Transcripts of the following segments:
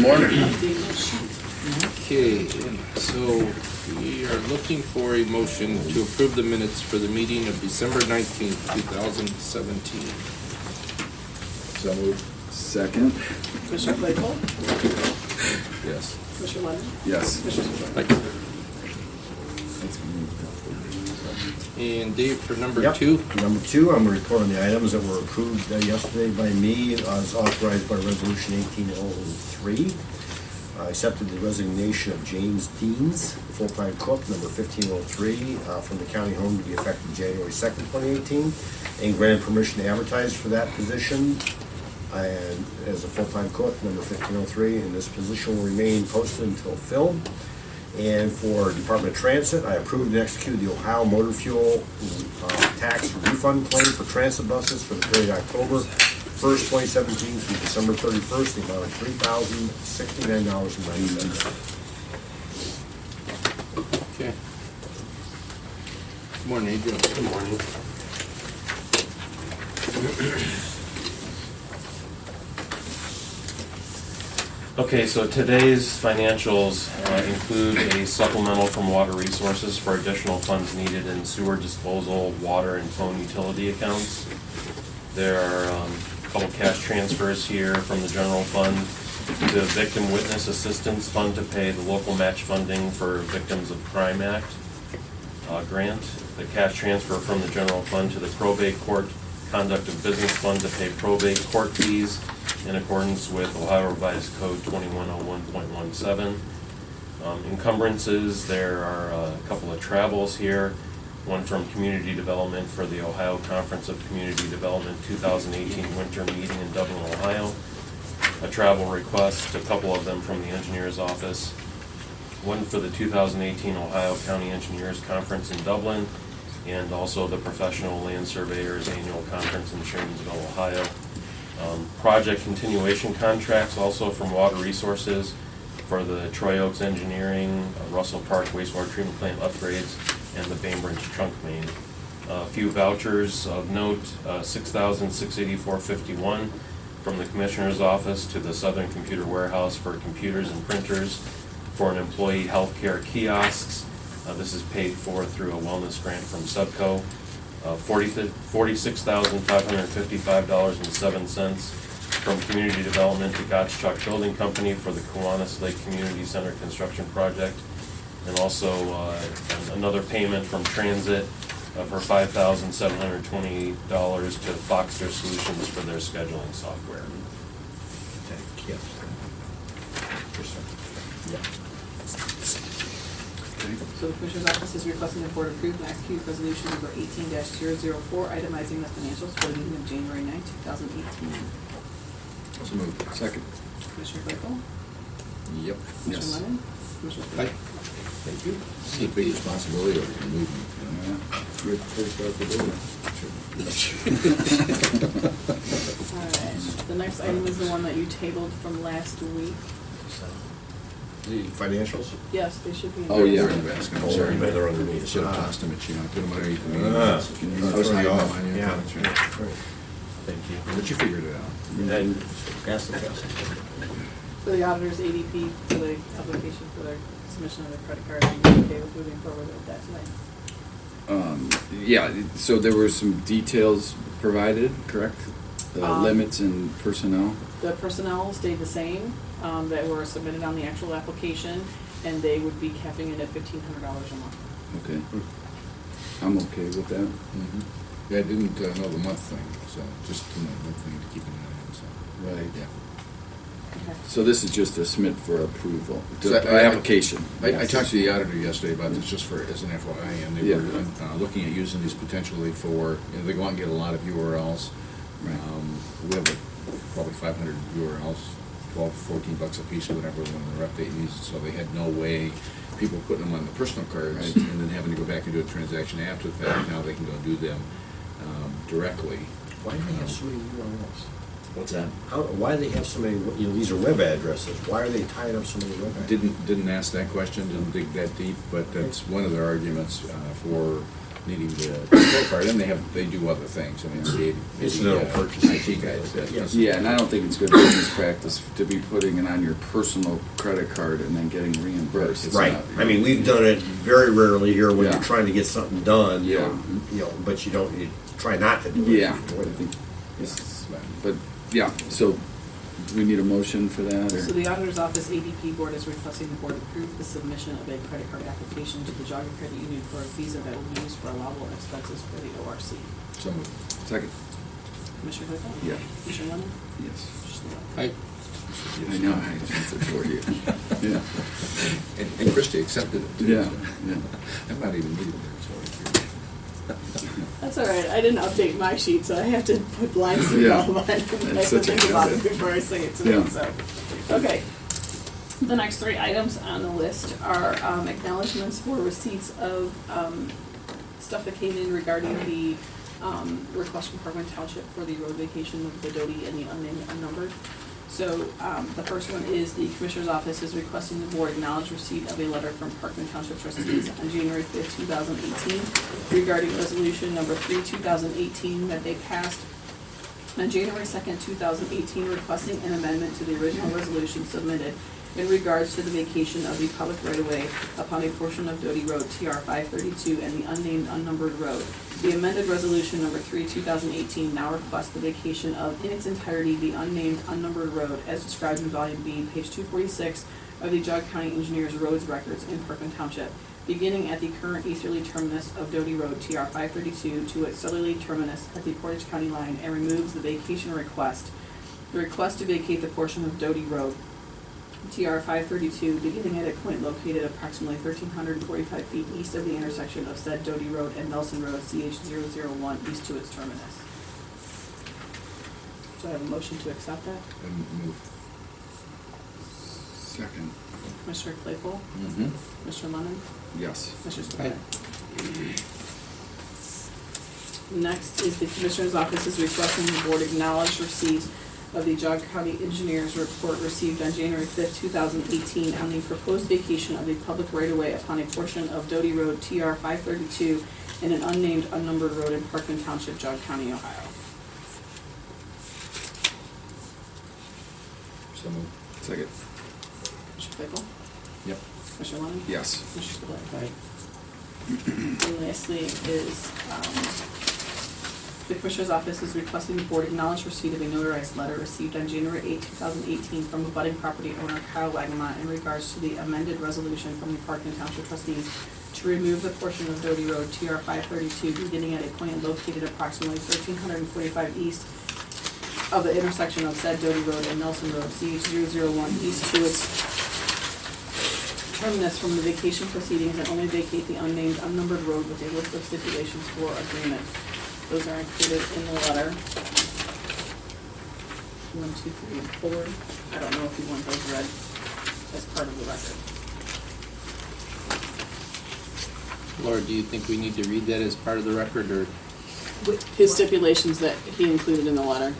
morning. Okay, so we are looking for a motion to approve the minutes for the meeting of December 19th, 2017. So moved. Second. Commissioner Claypool? Yes. Commissioner Lennon? Yes. Commissioner Spillier? And Dave, for number Yep. 2. Number 2, I'm going to report on the items that were approved yesterday by me as authorized by Resolution 1803. I accepted the resignation of James Deans, full-time cook, number 1503, from the county home to be effective January 2nd, 2018, and granted permission to advertise for that position and as a full-time cook, number 1503, and this position will remain posted until filled. And for Department of Transit, I approved and executed the Ohio Motor Fuel Tax Refund Claim for transit buses for the period October 1st, 2017 through December 31st, the amount of $3,069.90. Okay. Good morning, Adrian. Good morning. Okay, so today's financials include a supplemental from Water Resources for additional funds needed in sewer disposal, water, and phone utility accounts. There are a couple cash transfers here from the general fund to the Victim Witness Assistance Fund to pay the local match funding for Victims of Crime Act grant. The cash transfer from the general fund to the Probate Court Conduct of Business Fund to pay probate court fees in accordance with Ohio Revised Code 2101.17. Encumbrances, there are a couple of travels here. One from Community Development for the Ohio Conference of Community Development 2018 Winter Meeting in Dublin, Ohio. A travel request, a couple of them from the Engineer's Office. One for the 2018 Ohio County Engineers Conference in Dublin, and also the Professional Land Surveyors Annual Conference in Sharonville, Ohio. Project continuation contracts also from Water Resources for the Troy Oaks Engineering, Russell Park Wastewater Treatment Plant upgrades, and the Bainbridge trunk main. A few vouchers of note, $6,684.51 from the Commissioner's Office to the Southern Computer Warehouse for computers and printers for an employee healthcare kiosks. This is paid for through a wellness grant from Subco. $46,555.07 from Community Development to Gottschalk Building Company for the Kiwanis Lake Community Center construction project. And also another payment from Transit for $5,720 to Foxter Solutions for their scheduling software. So the Commissioner's Office is requesting the Board approve and execute resolution number 18-004, itemizing the financials for the meeting of January 9, 2018. So moved. Second. Commissioner Claypool? Yep. Commissioner Lennon? Commissioner Aye. Spillier? Thank you. It's a big responsibility over your movement. Good first start for doing All right. The next item is the one that you tabled from last week. The financials? Yes, they should be in Oh, yeah. there. I'm sorry. They're underneath. Should have tossed them at you. I put them underneath the meeting. Ah. I was hiding them on you. Yeah. That's right. Thank you. But you figured it out. And pass the test. For the auditor's ADP, for the application for their submission of the credit card, are you okay with moving forward with that tonight? Yeah, so there were some details provided, correct? The limits and personnel? The personnel stayed the same, that were submitted on the actual application, and they would be capping it at $1,500 a month. Okay. I'm okay with that. Yeah, I didn't know the month thing, so just the month thing to keep in mind. So. Right. Yeah. Okay. So this is just a submit for approval, So application. I talked to the auditor yesterday about this, just for as an FYI, and they Yeah. were looking at using these potentially for, they go out and get a lot of URLs. Right. We have probably 500 URLs, 12, 14 bucks a piece or whatever when they're updating these, so they had no way, people putting them on the personal cards Right. and then having to go back and do a transaction after the fact. Now they can go do them directly. Why do they have so many URLs? What's that? Why do they have so many, these are web addresses, why are they tying up so many web addresses? Didn't ask that question, didn't dig that deep, but that's one of their arguments for needing the credit card, and they do other things, I mean, Incidental the purchases, IT guys. things like that, yes. Yeah, and I don't think it's good business practice to be putting it on your personal credit card and then getting reimbursed. It's Right, not- I mean, we've done it very rarely here when Yeah. you're trying to get something done, Yeah. but you try not to do it. Yeah, I think this is, but, yeah, so we need a motion for that, So or? the auditor's office ADP board is requesting the board approve the submission of a credit card application to the Geauga Credit Union for a visa that will be used for allowable expenses for the ORC. So moved. Second, Commissioner Claypool? Yeah. Commissioner Lennon? yes. Commissioner Spillier? I, I know, I just for you. Yeah, And Christie accepted it too. yeah, so. yeah. I'm not even needed there, so. That's all right, I didn't update my sheet, so I have to put blanks through Yeah. all of mine. I have to such a think about it habit. before I say it Yeah. today, so. Okay. The next three items on the list are acknowledgements for receipts of stuff that came in regarding the request from Parkland Township for the road vacation of the Doty and the unnamed unnumbered. So the first one is the Commissioner's Office is requesting the board acknowledge receipt of a letter from Parkland Township trustees on January 5th, 2018 regarding resolution number 3, 2018 that they passed on January 2nd, 2018 requesting an amendment to the original resolution submitted in regards to the vacation of the public right-of-way upon a portion of Doty Road, TR 532, and the unnamed unnumbered road. The amended resolution number 3, 2018 now requests the vacation of, in its entirety, the unnamed unnumbered road as described in Volume B, page 246 of the Geauga County Engineers Roads Records in Parkland Township, beginning at the current easterly terminus of Doty Road, TR 532, to its southerly terminus at the Portage County line, and removes the vacation request. The request to vacate the portion of Doty Road, TR 532, beginning at a point located approximately 1,345 feet east of the intersection of said Doty Road and Nelson Road, CH 001, east to its terminus. Do I have a motion to accept that? And move. Second, Commissioner Claypool? Mm-hmm. Commissioner Lennon? yes. Commissioner Spillier? Next is the Commissioner's Office is requesting the board acknowledge receipt of the Geauga County Engineers report received on January 5th, 2018 on the proposed vacation of the public right-of-way upon a portion of Doty Road, TR 532, and an unnamed unnumbered road in Parkland Township, Geauga County, Ohio. So moved. Second, Commissioner Claypool? Yep. Commissioner Lennon? yes. Commissioner Spillier? I, And lastly is, the Commissioner's Office is requesting the board acknowledge receipt of a notarized letter received on January 8, 2018 from abutting property owner Kyle Wagamont in regards to the amended resolution from the Parkland Township trustees to remove the portion of Doty Road, TR 532, beginning at a point located approximately 1,345 east of the intersection of said Doty Road and Nelson Road, CH 001, east to its terminus from the vacation proceedings and only vacate the unnamed unnumbered road with a list of stipulations for agreement. Those are included in the letter. 1, 2, 3, and 4. I don't know if you want those read as part of the record. Laura, do you think we need to read that as part of the record, or? His stipulations that he included in the letter.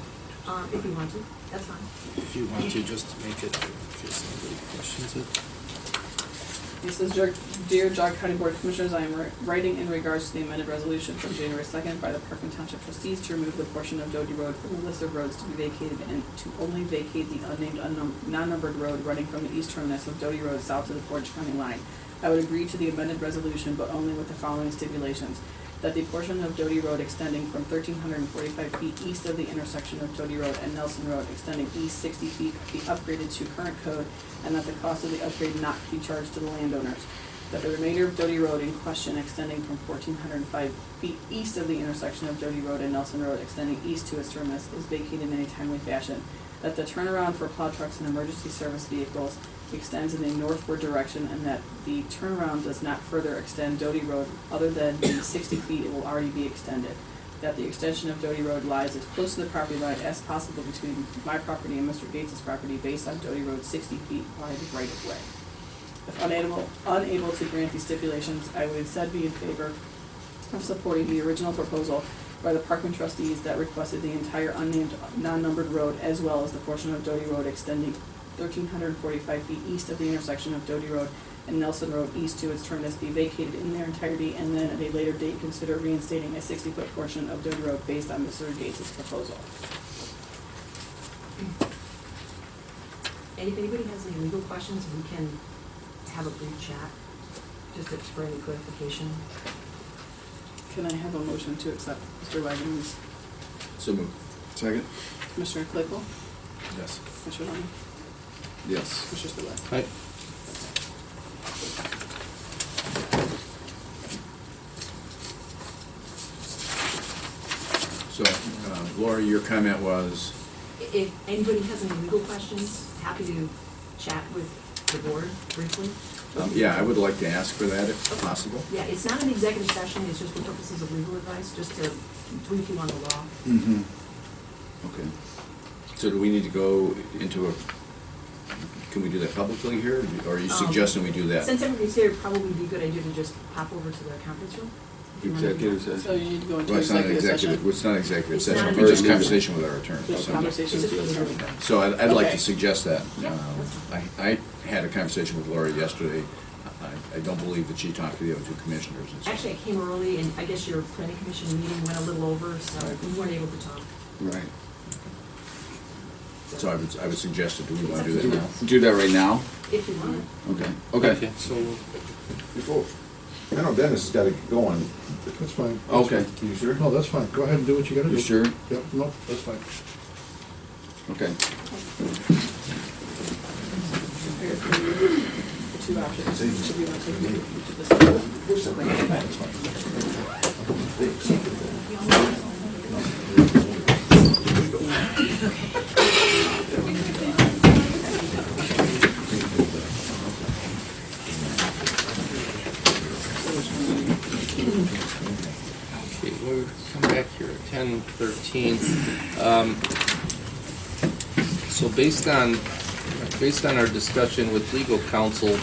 If you want to, that's fine. If you want to, just to make it, in case anybody questions it. He says, Dear Geauga County Board of Commissioners, I am writing in regards to the amended resolution from January 2nd by the Parkland Township trustees to remove the portion of Doty Road from the list of roads to be vacated and to only vacate the unnamed non-numbered road running from the east terminus of Doty Road south to the Portage County line. I would agree to the amended resolution, but only with the following stipulations. That the portion of Doty Road extending from 1,345 feet east of the intersection of Doty Road and Nelson Road extending east 60 feet be upgraded to current code, and that the cost of the upgrade not be charged to the landowners. That the remainder of Doty Road in question extending from 1,405 feet east of the intersection of Doty Road and Nelson Road extending east to its terminus is vacated in a timely fashion. That the turnaround for plow trucks and emergency service vehicles extends in a northward direction, and that the turnaround does not further extend Doty Road other than the 60 feet it will already be extended. That the extension of Doty Road lies as close to the property line as possible between my property and Mr. Gates' property based on Doty Road's 60 feet wide right of way. If unable to grant these stipulations, I would instead be in favor of supporting the original proposal by the Parkland trustees that requested the entire unnamed non-numbered road as well as the portion of Doty Road extending 1,345 feet east of the intersection of Doty Road and Nelson Road east to its terminus be vacated in their entirety, and then at a later date consider reinstating a 60-foot portion of Doty Road based on Mr. Gates' proposal. And if anybody has any legal questions, we can have a brief chat, just for any clarification. Can I have a motion to accept Mr. Wagner's? So moved. Second? Commissioner Claypool? Yes. Commissioner Lennon? Yes. Commissioner Spillier? Aye. So, Laura, your comment was, If anybody has any legal questions, happy to chat with the board briefly. yeah, I would like to ask for that if possible. Yeah, it's not an executive session, it's just for purposes of legal advice, just to brief you on the law. Mm-hmm. Okay. So do we need to go into a, can we do that publicly here, or are you suggesting we do that? Since everybody's here, it'd probably be a good idea to just pop over to the conference room. if you wanna do Executive that. So session? you need to go into Well, it's not an executive executive, session? it's not an executive It's session, not it's just legal. conversation with our attorney. Just conversation It's with just the legal. attorney. So I'd like Okay. to suggest that. Yeah, that's I had a conversation with Laura yesterday. I don't believe that she talked to the other two commissioners. And so- Actually, I came early, and I guess your planning commission meeting went a little over, so Right. we weren't able to talk. Right. So I would suggest that, do we want to do that now? Do that right now? If you want. Okay. Okay. So, Before, I know Dennis has got to go on. That's fine. Okay. You sure? No, that's fine. Go ahead and do what you gotta do. You sure? Yep, no, that's fine. Okay. Two options. Should we want to take this one? That's fine. okay, we'll come back here at 10:13. So based on our discussion with legal counsel,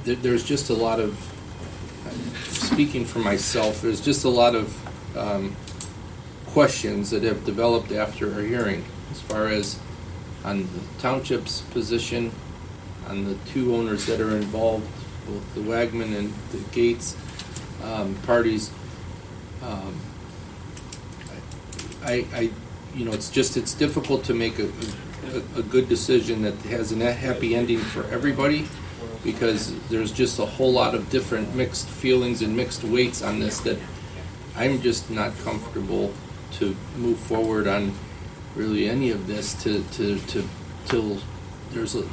there's just a lot of, speaking for myself, there's just a lot of questions that have developed after our hearing, as far as on the township's position, on the two owners that are involved, both the Wagman and the Gates parties. It's difficult to make a good decision that has a happy ending for everybody, because there's just a whole lot of different mixed feelings and mixed weights on this that I'm just not comfortable to move forward on really any of this till there's a,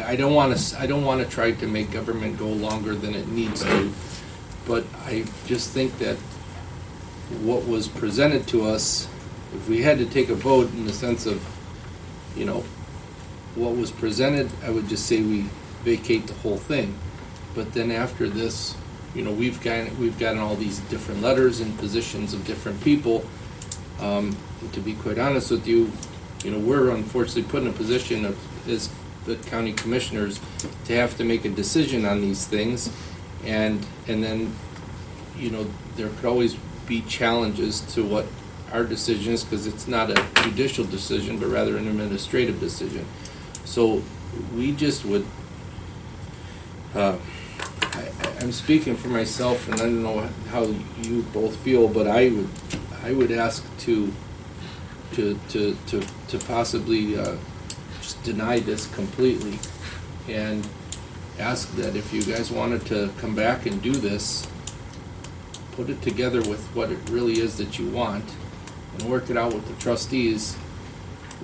I don't want to try to make government go longer than it needs to, but I just think that what was presented to us, if we had to take a vote in the sense of, what was presented, I would just say we vacate the whole thing. But then after this, we've gotten all these different letters and positions of different people. To be quite honest with you, we're unfortunately put in a position as the county commissioners to have to make a decision on these things, and then, there could always be challenges to what our decision is, because it's not a judicial decision, but rather an administrative decision. So we just would, I'm speaking for myself, and I don't know how you both feel, but I would ask to possibly just deny this completely, and ask that if you guys wanted to come back and do this, put it together with what it really is that you want, and work it out with the trustees,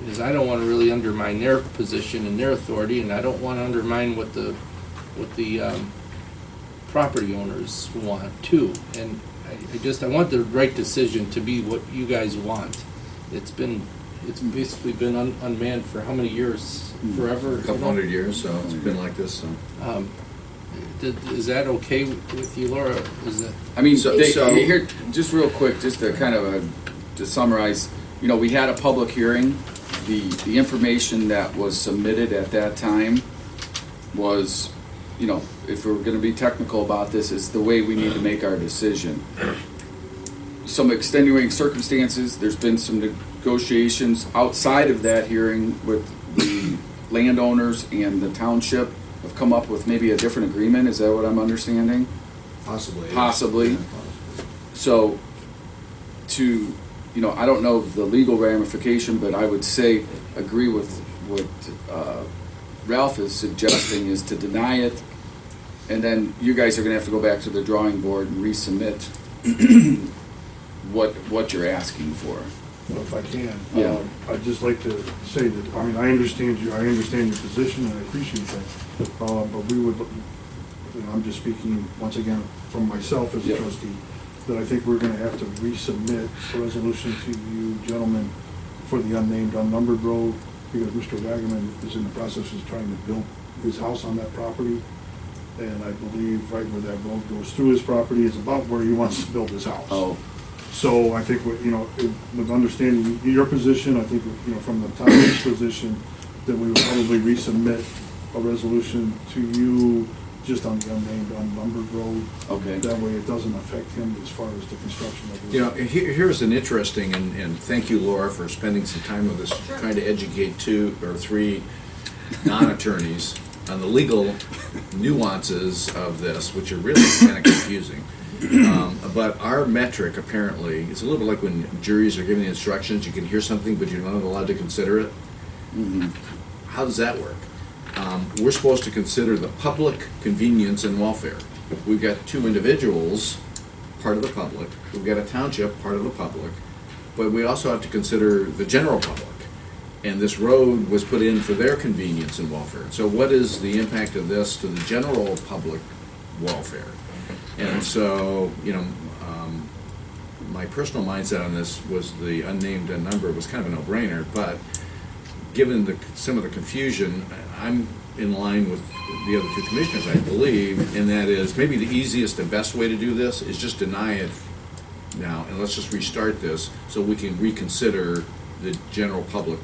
because I don't want to really undermine their position and their authority, and I don't want to undermine what the property owners want too. And I want the right decision to be what you guys want. It's basically been unmanned for how many years? Forever? A couple hundred years, so it's been like this, so. Is that okay with you, Laura? Is that? I mean, So- here, just real quick, just to kind of, to summarize, we had a public hearing. The information that was submitted at that time was, if we're gonna be technical about this, is the way we need to make our decision. Some extenuating circumstances, there's been some negotiations outside of that hearing with the landowners and the township have come up with maybe a different agreement, is that what I'm understanding? Possibly. Possibly. Yeah. So, I don't know the legal ramification, but I would say, agree with what Ralph is suggesting, is to deny it, and then you guys are gonna have to go back to the drawing board and resubmit what you're asking for. Well, if I can, Yeah. I'd just like to say that, I mean, I understand your position, and I appreciate that. But we would, I'm just speaking, once again, from myself as a Yeah. trustee, that I think we're gonna have to resubmit a resolution to you gentlemen for the unnamed, unnumbered road, because Mr. Wagaman is in the process of trying to build his house on that property. And I believe right where that road goes through his property is about where he wants to build his house. Oh, So I think, with understanding your position, I think, from the township's position, that we would probably resubmit a resolution to you just on the unnamed, unnumbered road. okay. That way it doesn't affect him as far as the construction of his. Here's an interesting, and thank you, Laura, for spending some time with us, trying to educate 2 or 3 non-attorneys on the legal nuances of this, which are really kind of confusing. But our metric, apparently, it's a little bit like when juries are giving the instructions, you can hear something, but you're not allowed to consider it. Mhm. How does that work? We're supposed to consider the public convenience and welfare. We've got 2 individuals, part of the public, we've got a township, part of the public, but we also have to consider the general public. And this road was put in for their convenience and welfare. So what is the impact of this to the general public welfare? And so, my personal mindset on this was the unnamed, unnumbered was kind of a no-brainer, but given some of the confusion, I'm in line with the other 2 commissioners, I believe, and that is maybe the easiest and best way to do this is just deny it now, and let's just restart this so we can reconsider the general public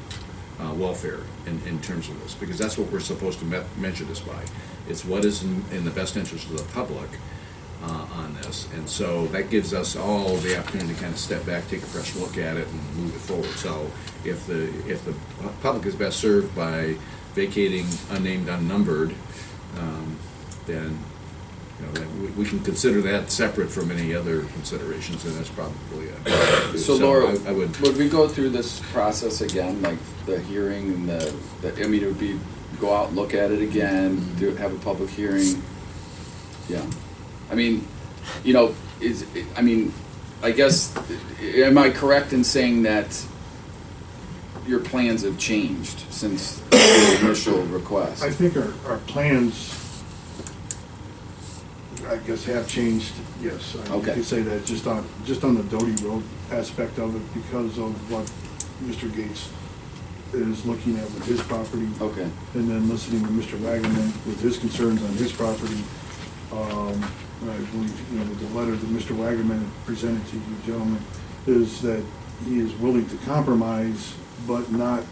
welfare in terms of this, because that's what we're supposed to measure this by. It's what is in the best interest of the public on this, and so that gives us all the opportunity to kind of step back, take a fresh look at it, and move it forward. So if the public is best served by vacating unnamed, unnumbered, then then we can consider that separate from any other considerations, and that's probably it. So Laura, I would we go through this process again, like the hearing and it would be go out and look at it again, have a public hearing? Yeah. I mean, I guess, am I correct in saying that your plans have changed since the initial request? I think our plans, I guess, have changed, yes. I Okay. could say that just on the Doty Road aspect of it, because of what Mr. Gates is looking at with his property. Okay. And then listening to Mr. Wagaman with his concerns on his property. I believe, with the letter that Mr. Wagaman presented to you gentlemen, is that he is willing to compromise, but not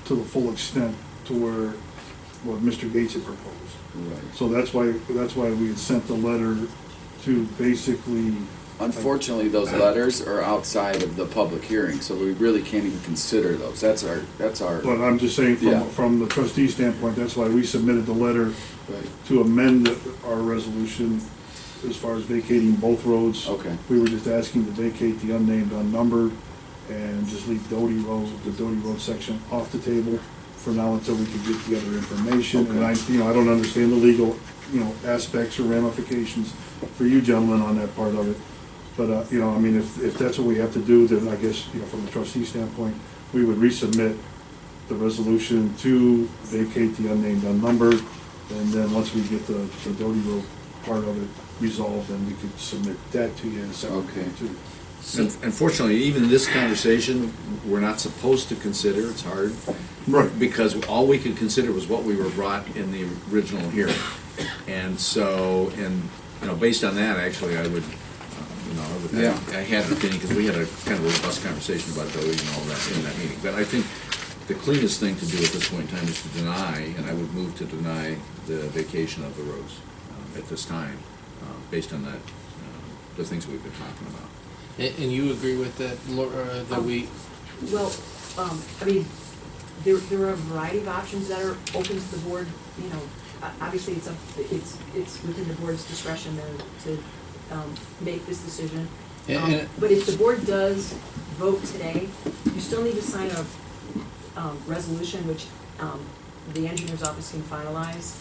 to the full extent to where what Mr. Gates had proposed. Right. So that's why we had sent the letter to basically. Unfortunately, those letters are outside of the public hearing, so we really can't even consider those. That's our. But I'm just saying, Yeah. from the trustee standpoint, that's why we submitted the letter Right. to amend our resolution as far as vacating both roads. Okay. We were just asking to vacate the unnamed, unnumbered, and just leave the Doty Road section off the table for now until we could get the other information. And I don't understand the legal, aspects or ramifications for you gentlemen on that part of it. But, if that's what we have to do, then I guess, from the trustee standpoint, we would resubmit the resolution to vacate the unnamed, unnumbered, and then once we get the Doty Road part of it resolved, then we could submit that to you in a separate Okay. too. Unfortunately, even this conversation, we're not supposed to consider, it's hard. Right. Because all we could consider was what we were brought in the original hearing. And so, based on that, actually, I would, Yeah. I had an opinion, because we had a kind of robust conversation about Doty and all that in that meeting. But I think the cleanest thing to do at this point in time is to deny, and I would move to deny the vacation of the roads at this time, based on that, the things we've been talking about. And you agree with that, Laura, that we, Well, there are a variety of options that are open to the board, you know, obviously it's within the board's discretion to make this decision. But if the board does vote today, you still need to sign a resolution which the engineer's office can finalize.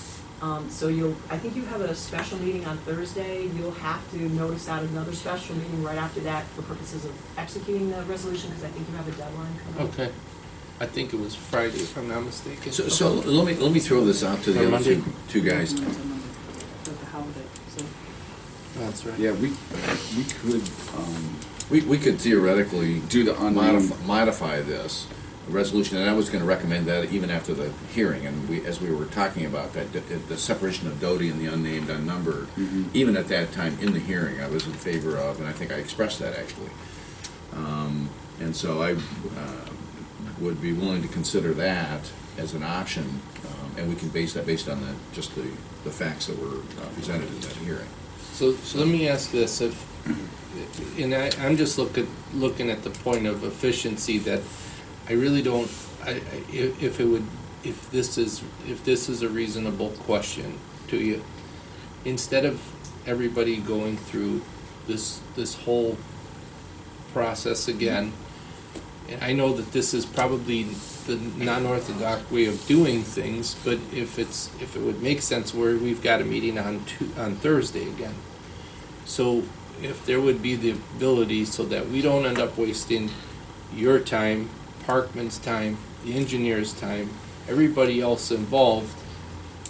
So I think you have a special meeting on Thursday. You'll have to notice out another special meeting right after that for purposes of executing the resolution, because I think you have a deadline coming up. Okay. I think it was Friday, if I'm not mistaken. So let me throw this out to the Or other Monday? two guys. That's right. Yeah, we could, We could theoretically do the unnamed. modify this resolution, and I was gonna recommend that even after the hearing, and as we were talking about that, the separation of Doty and the unnamed, unnumbered, even at that time in the hearing, I was in favor of, and I think I expressed that actually. And so I would be willing to consider that as an option, and we can base that based on just the facts that were presented in that hearing. So let me ask this, and I'm just looking at the point of efficiency, that I really don't, if this is a reasonable question to you, instead of everybody going through this whole process again, and I know that this is probably the non-orthodox way of doing things, but if it would make sense, where we've got a meeting on Thursday again. So if there would be the ability so that we don't end up wasting your time, Parkman's time, the engineer's time, everybody else involved,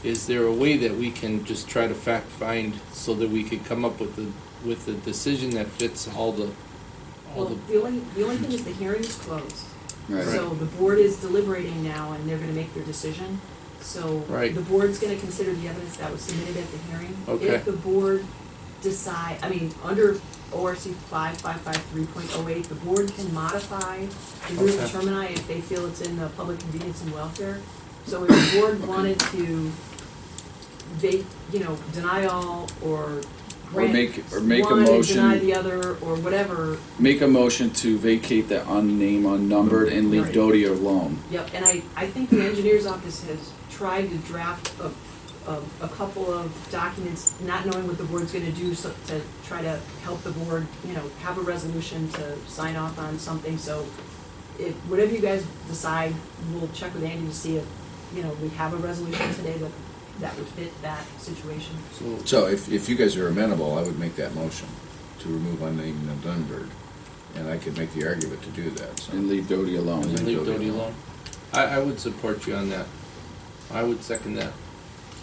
is there a way that we can just try to fact find so that we could come up with a decision that fits all the The only thing is the hearing is closed. Right. So the board is deliberating now, and they're gonna make their decision. So Right. the board's gonna consider the evidence that was submitted at the hearing. Okay. If the board under ORC 5553.08, the board can modify the route Okay. termini if they feel it's in the public convenience and welfare. So if the board wanted to, deny all or grant make a one and motion. deny the other, or whatever. Make a motion to vacate the unnamed, unnumbered, and leave Right. Doty alone. Yep, and I think the engineer's office has tried to draft a couple of documents, not knowing what the board's gonna do, so to try to help the board, have a resolution to sign off on something. So whatever you guys decide, we'll check with Andy to see if, we have a resolution today that would fit that situation. So if you guys are amenable, I would make that motion to remove unnamed and unnumbered, and I could make the argument to do that, so. And leave Doty alone. And leave Doty alone. I would support you on that. I would second that.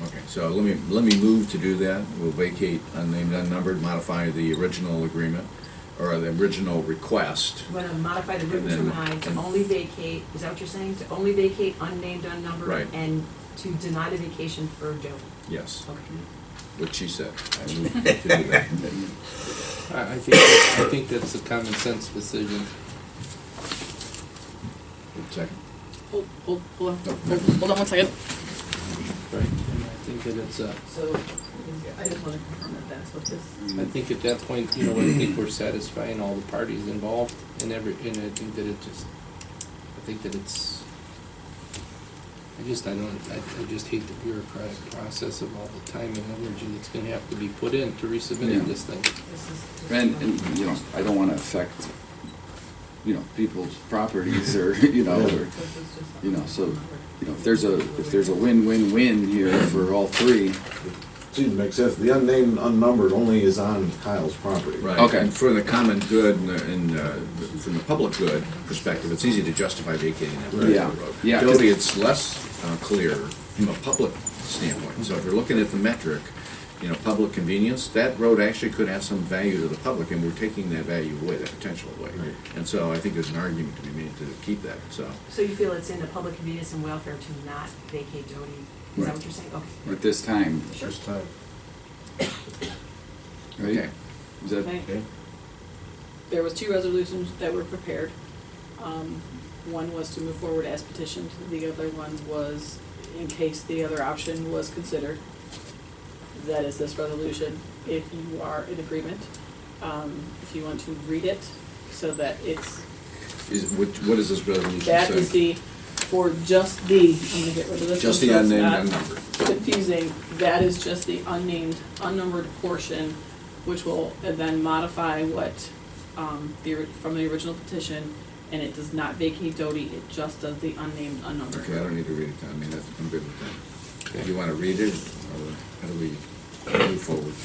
Okay, so let me move to do that. We'll vacate unnamed, unnumbered, modify the original agreement, or the original request. We're gonna modify the route And then- termini to only vacate, is that what you're saying? To only vacate unnamed, unnumbered? Right. And to deny the vacation for Joe? Yes, Okay. what she said. I move to do that. I think that's a common sense decision. Second. Hold on one second. Right, and I think that it's So, I just want to confirm that that's what this, I think at that point, I think we're satisfying all the parties involved, and I think that it's, I just hate the bureaucratic process of all the time and energy that's gonna have to be put in to resubmitting Yeah. this thing. This is. And I don't wanna affect, people's properties or, so, if there's a win-win-win here for all three. Seems to make sense. The unnamed, unnumbered only is on Kyle's property. Right. Okay. And for the common good and from the public good perspective, it's easy to justify vacating that particular Yeah. road. Yeah. Doty, it's less clear from a public standpoint. So if you're looking at the metric, public convenience, that road actually could have some value to the public, and we're taking that value away, that potential away. Right. And so I think there's an argument to be made to keep that, so. So you feel it's in the public convenience and welfare to not vacate Doty? Is that Right. what you're saying? Okay. At this time, Sure. This time. right? Okay. Is that, okay. There was 2 resolutions that were prepared. One was to move forward as petitioned, the other one was in case the other option was considered. That is this resolution, if you are in agreement. If you want to read it, so that it's, What is this resolution that is saying? for just the, I'm gonna get rid of this. Just one the so it's unnamed, not unnumbered. confusing, that is just the unnamed, unnumbered portion, which will then modify what, from the original petition, and it does not vacate Doty, it just does the unnamed, unnumbered. Okay, I don't need to read it, I mean, I'm good with that. Okay. Do you want to read it, or how do we move forward?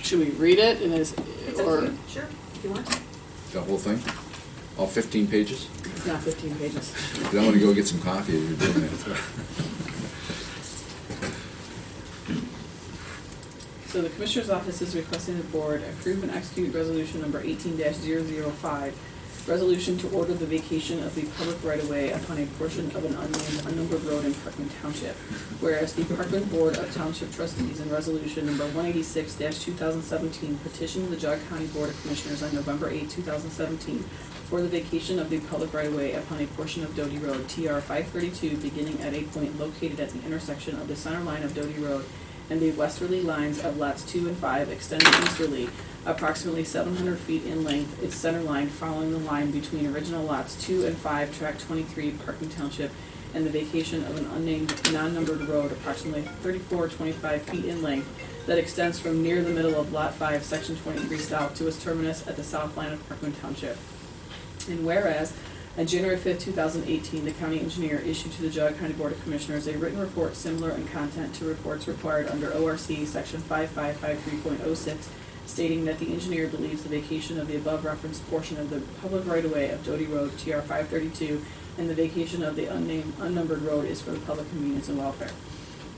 Should we read it, and is, It's up to or, you, sure, if you want. The whole thing? All 15 pages? it's not 15 pages. Because I want to go get some coffee as you're doing that. So the Commissioner's Office is requesting the Board approve and execute Resolution number 18-005, resolution to order the vacation of the public right-of-way upon a portion of an unnamed, unnumbered road in Parkman Township. Whereas the Parkman Board of Township Trustees in Resolution number 186-2017 petitioned the Geauga County Board of Commissioners on November 8, 2017, for the vacation of the public right-of-way upon a portion of Doty Road, TR 532, beginning at a point located at the intersection of the center line of Doty Road and the westerly lines of lots 2 and 5 extending easterly, approximately 700 feet in length, its center line following the line between original lots 2 and 5, tract 23, Parkman Township, and the vacation of an unnamed, non-numbered road approximately 25 feet in length that extends from near the middle of Lot 5, Section 23 South to its terminus at the south line of Parkman Township. And whereas, on January 5, 2018, the county engineer issued to the Geauga County Board of Commissioners a written report similar in content to reports required under ORC Section 5553.06, stating that the engineer believes the vacation of the above referenced portion of the public right-of-way of Doty Road, TR 532, and the vacation of the unnamed, unnumbered road is for the public convenience and welfare.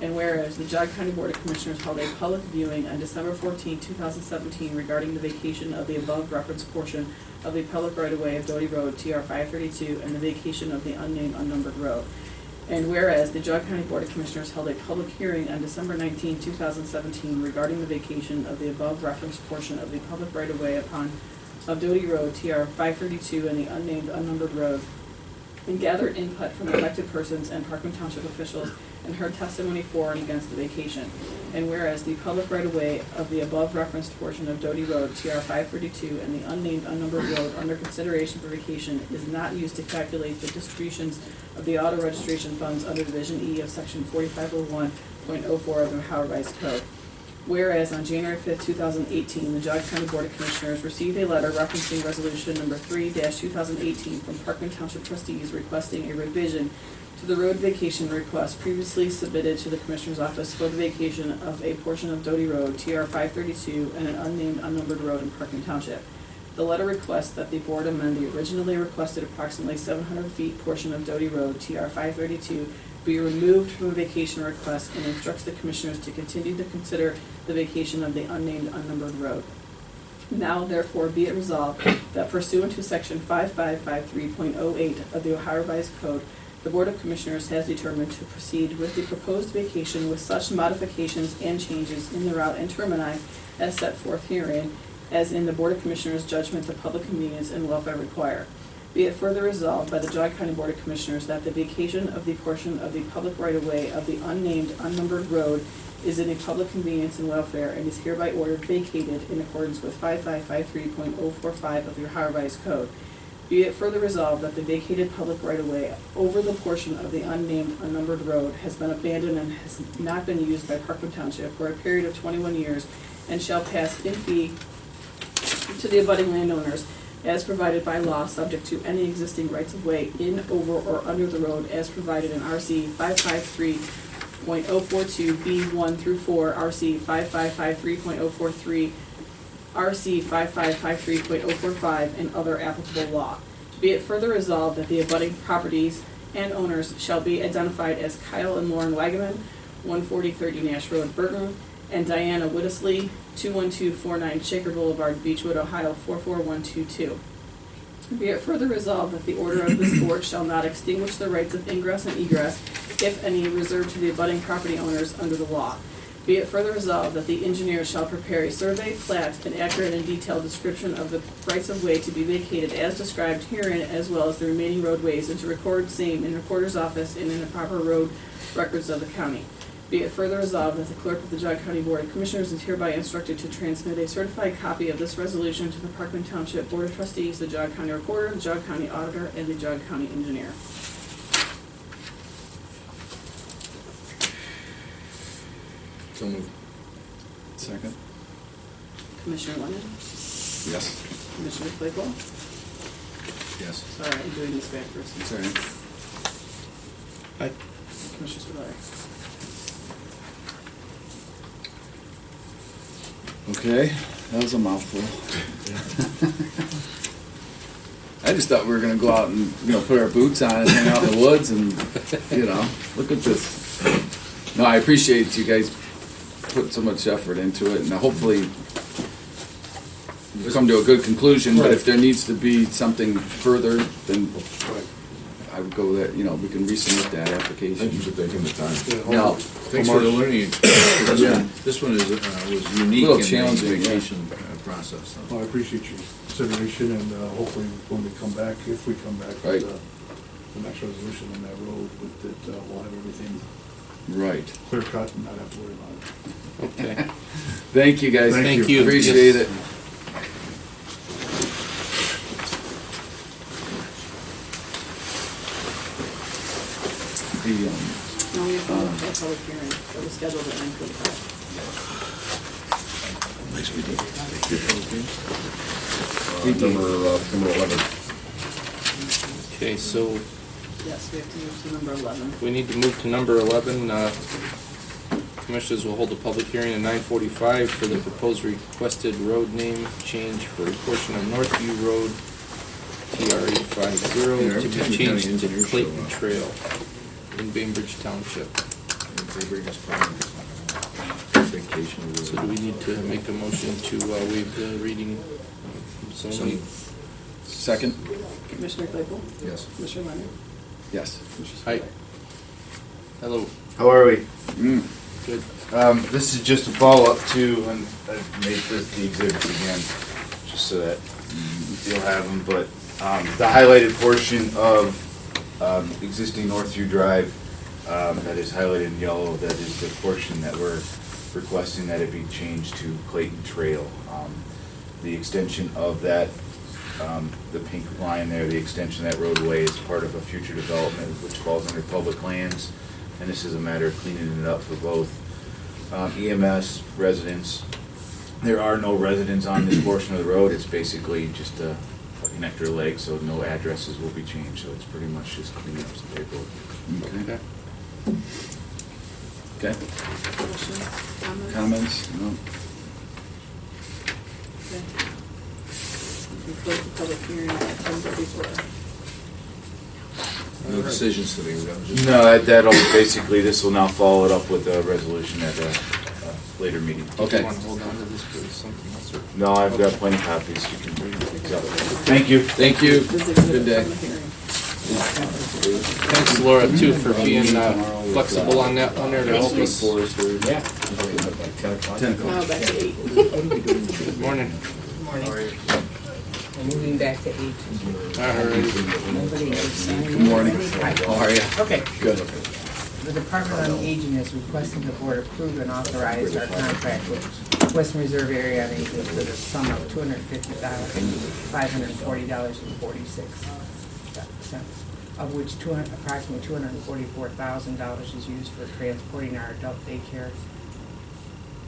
And whereas the Geauga County Board of Commissioners held a public viewing on December 14, 2017 regarding the vacation of the above referenced portion of the public right-of-way of Doty Road, TR 532, and the vacation of the unnamed, unnumbered road. And whereas the Geauga County Board of Commissioners held a public hearing on December 19, 2017 regarding the vacation of the above referenced portion of the public right-of-way of Doty Road, TR 532, and the unnamed, unnumbered road, and gathered input from elected persons and Parkman Township officials and heard testimony for and against the vacation. And whereas the public right-of-way of the above referenced portion of Doty Road, TR 532, and the unnamed, unnumbered road under consideration for vacation is not used to calculate the distributions of the auto registration funds under Division E of Section 4501.04 of the Ohio Revised Code. Whereas on January 5, 2018, the Geauga County Board of Commissioners received a letter referencing Resolution number 3-2018 from Parkman Township Trustees requesting a revision to the road vacation request previously submitted to the Commissioner's Office for the vacation of a portion of Doty Road, TR 532, and an unnamed, unnumbered road in Parkman Township. The letter requests that the Board amend the originally requested approximately 700 feet portion of Doty Road, TR 532, be removed from the vacation request and instructs the Commissioners to continue to consider the vacation of the unnamed, unnumbered road. Now, therefore, be it resolved that pursuant to Section 5553.08 of the Ohio Revised Code, the Board of Commissioners has determined to proceed with the proposed vacation with such modifications and changes in the route and termini as set forth herein, as in the Board of Commissioners' judgment the public convenience and welfare require. Be it further resolved by the Geauga County Board of Commissioners that the vacation of the portion of the public right-of-way of the unnamed, unnumbered road is in a public convenience and welfare and is hereby ordered vacated in accordance with 5553.045 of the Ohio Revised Code. Be it further resolved that the vacated public right-of-way over the portion of the unnamed, unnumbered road has been abandoned and has not been used by Parkman Township for a period of 21 years and shall pass in fee to the abutting landowners as provided by law, subject to any existing rights-of-way in, over, or under the road as provided in RC 553.042 B1 through 4, RC 5553.043, RC 5553.045, and other applicable law. Be it further resolved that the abutting properties and owners shall be identified as Kyle and Lauren Wagaman, 14030 Nash Road, Burton, and Diana Whittisley, 21249 Shaker Boulevard, Beechwood, Ohio, 44122. Be it further resolved that the order of this board shall not extinguish the rights of ingress and egress, if any, reserved to the abutting property owners under the law. Be it further resolved that the engineer shall prepare a survey, plat, and accurate and detailed description of the rights-of-way to be vacated as described herein, as well as the remaining roadways, and to record same in Recorder's Office and in the proper road records of the county. Be it further resolved that the clerk of the Geauga County Board of Commissioners is hereby instructed to transmit a certified copy of this resolution to the Parkman Township Board of Trustees, the Geauga County Recorder, the Geauga County Auditor, and the Geauga County Engineer. So moved. Second? Commissioner Lennon? Yes. Commissioner Claypool? Yes. Sorry, I'm doing this backwards. It's all right. Aye. Commissioner Spudler? Okay, that was a mouthful. I just thought we were gonna go out and, put our boots on and hang out in the woods and, look at this. No, I appreciate you guys putting so much effort into it, and hopefully we've come to a good conclusion, but if there needs to be something further, then I would go that, we can resubmit that application. Thank you for taking the time. No, Thanks for the learning experience. Yeah. This one was unique Little in the challenging, yeah. vacation process. so. Well, I appreciate your consideration, and hopefully when we come back, if we come back Right. with the next resolution on that road, that we'll have everything right. clear cut and not have to worry about it. Okay. Thank you, guys. Thank you. Appreciate Yes. it. The, No, we have a public hearing that was scheduled at 9:45. Number 11. Okay, so Yes, we have to move to number 11. we need to move to number 11. Commissioners will hold a public hearing at 9:45 for the proposed requested road name change for a portion of Northview Road, TRE 50, Yeah, to every time be the county changed to engineers Clayton show up. Trail in Bainbridge Township. They bring us vacation. So do we need to make a motion to waive the reading? Zoning? second? Commissioner Claypool? Yes. Commissioner Lennon? Yes. Commissioner Aye. Spudler? Hello, How are we? Mm. good. This is just a follow-up to, and I've made this the exhibits again, just so that you'll have them, but the highlighted portion of existing Northview Drive that is highlighted in yellow, that is the portion that we're requesting that it be changed to Clayton Trail. The extension of that, the pink line there, the extension of that roadway is part of a future development which falls under public lands, and this is a matter of cleaning it up for both EMS, residents. There are no residents on this portion of the road. It's basically just a connector leg, so no addresses will be changed, so it's pretty much just cleaning up some paperwork. Okay. Okay. Questions? Comments? Comments? No. Okay. We close the public hearing at 10:34. No decisions today, we got just. No, that'll basically, this will now follow it up with a resolution at a later meeting. Do Okay. you want to hold on to this for something else? Or? No, I've got plenty of copies. You can read. Thank you. Thank you. This is Good exhibit day. from the hearing. Thanks, Laura, too, for being flexible on that one there to help us. Yeah. 10 o'clock. Now back to 8. Good morning. Morning. We're moving back to 8. All right. Nobody is signing. Good morning. Hi. How are you? Okay. Good. The Department on Aging is requesting the board approve and authorize our contract with Western Reserve Area on Aging for the sum of $250,540.46, of which approximately $244,000 is used for transporting our adult daycare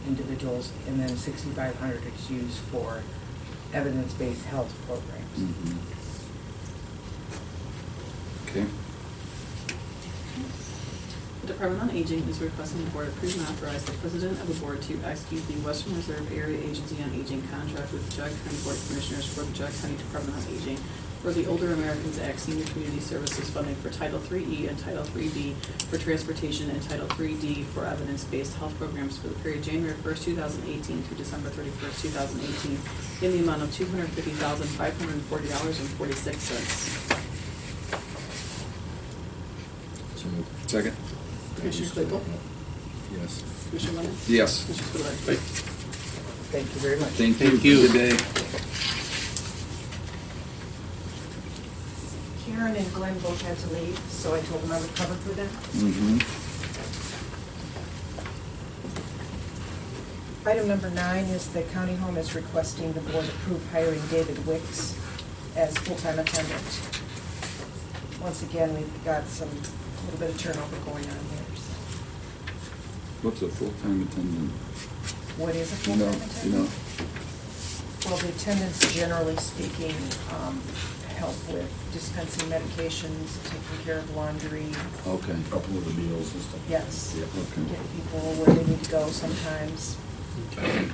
individuals, and then $6,500 is used for evidence-based health programs. Mhm. Okay. The Department on Aging is requesting the board approve and authorize the president of the board to execute the Western Reserve Area Agency on Aging contract with the Geauga County Board of Commissioners for the Geauga County Department on Aging for the Older Americans Act Senior Community Services funding for Title III-E and Title III-B for transportation and Title III-D for evidence-based health programs for the period January 1st, 2018 to December 31st, 2018 in the amount of $250,540.46. So moved. Second? Commissioner Claypool? Yes. Commissioner Lennon? Yes. Commissioner Spudler? Thank you very much. Thank you. Thank you. Good day. Karen and Glenn both had to leave, so I told them I would cover for them. Mm-hmm. Item number 9 is the county home is requesting the board approve hiring David Wicks as full-time attendant. Once again, we've got a little bit of turnover going on here. So. What's a full-time attendant? What is a You know, full-time you know, attendant? Well, the attendants, generally speaking, help with dispensing medications, taking care of laundry, okay, Couple of the meals and stuff. yes, Yeah. okay. get people where they need to go sometimes. Okay.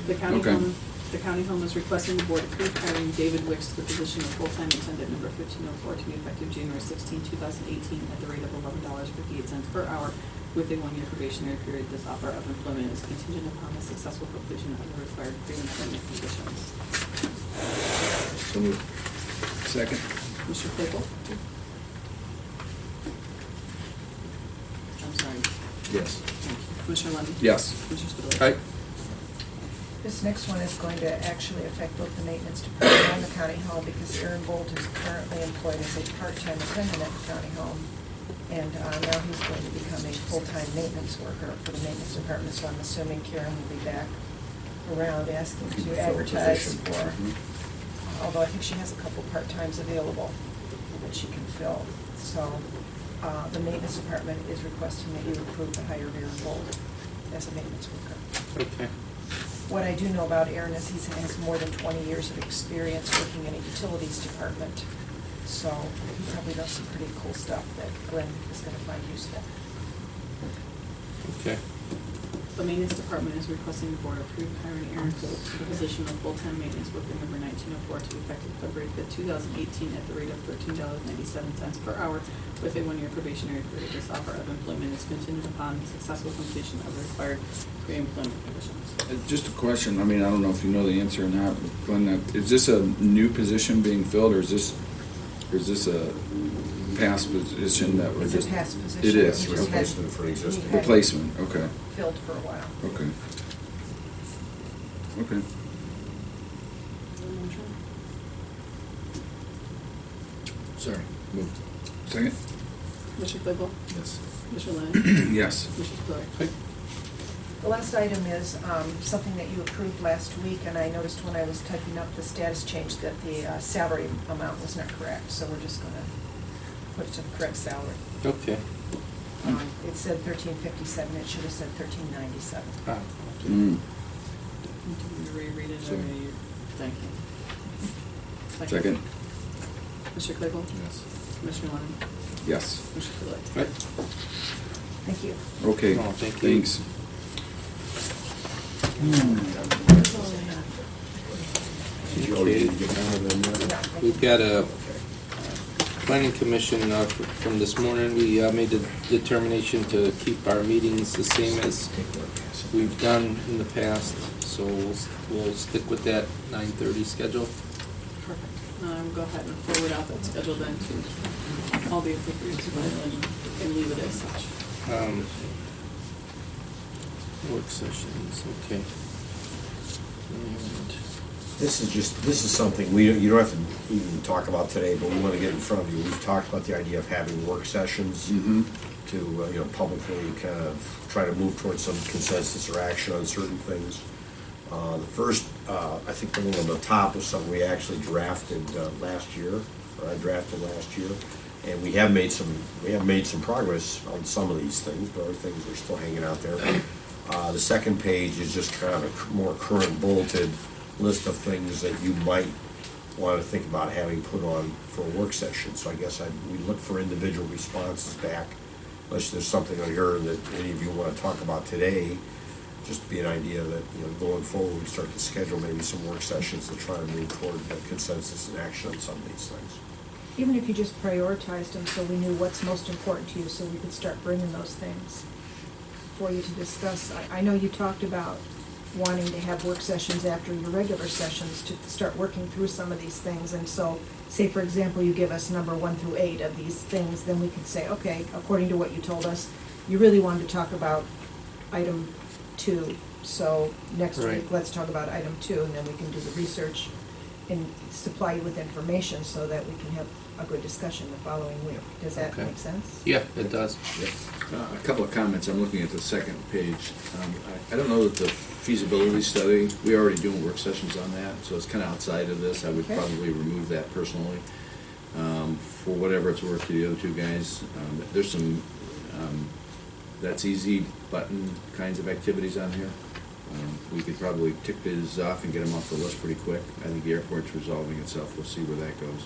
The county home is requesting the board approve hiring David Wicks to the position of full-time attendant number 1504 to be effective January 16, 2018 at the rate of $11.58 per hour with a one-year probationary period. This offer of employment is contingent upon the successful completion of the required pre-employment conditions. So moved. Second? Mr. Claypool? I'm sorry. Yes. Thank you. Commissioner Lennon? Yes. Commissioner Spudler? Aye. This next one is going to actually affect both the maintenance department and the county home because Aaron Bolt is currently employed as a part-time attendant at the county home. And now he's going to become a full-time maintenance worker for the maintenance department, so I'm assuming Karen will be back around asking Keep to the full advertise position. for, Mhm. although I think she has a couple part-times available that she can fill. So the maintenance department is requesting that you approve the hire of Aaron Bolt as a maintenance worker. Okay. What I do know about Aaron is he has more than 20 years of experience working in a utilities department. So he probably does some pretty cool stuff that Glenn is going to find useful. Okay. The maintenance department is requesting the board approve hiring Aaron Bolt to the position of full-time maintenance worker number 1904 to be effective February 5th, 2018 at the rate of $13.97 per hour with a one-year probationary period. This offer of employment is contingent upon successful completion of the required pre-employment conditions. Just a question, I mean, I don't know if you know the answer or not, but Glenn, is this a new position being filled, or is this a past position that we're It's just? a past position. It is. He just had- Replacement for an existing. he had Replacement, okay, Filled for a while. okay. Okay. Sorry. Moved. Second? Commissioner Claypool? Yes. Commissioner Lennon? Yes. Commissioner Spudler? Aye. The last item is something that you approved last week, and I noticed when I was typing up the status change that the salary amount was not correct, so we're just going to put it to the correct salary. Okay. It said 1357, it should have said 1397. Ah, okay. Mm. Did you reread it Sure. or you? Thank you. Second? Mr. Claypool? Yes. Commissioner Lennon? Yes. Commissioner Spudler? Right. Thank you. Okay, No, thank you. thanks. That's all I have. Did you already get down to them yet? No, thank We've you. got a planning commission from this morning. We made the determination to keep our meetings the same as we've done in the past, so we'll stick with that 9:30 schedule. Perfect. We'll go ahead and forward out that schedule then to all the appropriate people and leave it as such. Work sessions, okay. And This is something you don't have to even talk about today, but we want to get in front of you. We've talked about the idea of having work sessions Mm-hmm. to, publicly kind of try to move towards some consensus or action on certain things. The first, I think the one on the top was something we actually drafted last year, or I drafted last year. And we have made some progress on some of these things, but other things are still hanging out there. The second page is just kind of a more current bulleted list of things that you might want to think about having put on for a work session. So I guess we look for individual responses back, unless there's something on here that any of you want to talk about today. Just to be an idea that, going forward, we start to schedule maybe some work sessions to try and move toward a consensus and action on some of these things. Even if you just prioritized them so we knew what's most important to you, so we could start bringing those things for you to discuss. I know you talked about wanting to have work sessions after your regular sessions to start working through some of these things. And so, say for example, you give us number 1 through 8 of these things, then we could say, okay, according to what you told us, you really wanted to talk about item 2. So next Right. week, let's talk about item 2, and then we can do the research and supply you with information so that we can have a good discussion the following week. Does that Okay. make sense? yeah, it does. A couple of comments. I'm looking at the second page. I don't know that the feasibility study, we're already doing work sessions on that, so it's kind of outside of this. I would Okay. probably remove that personally. for whatever it's worth to the other two guys. There's some, that's easy button kinds of activities on here. We could probably tick these off and get them off the list pretty quick. I think the airport's resolving itself. We'll see where that goes.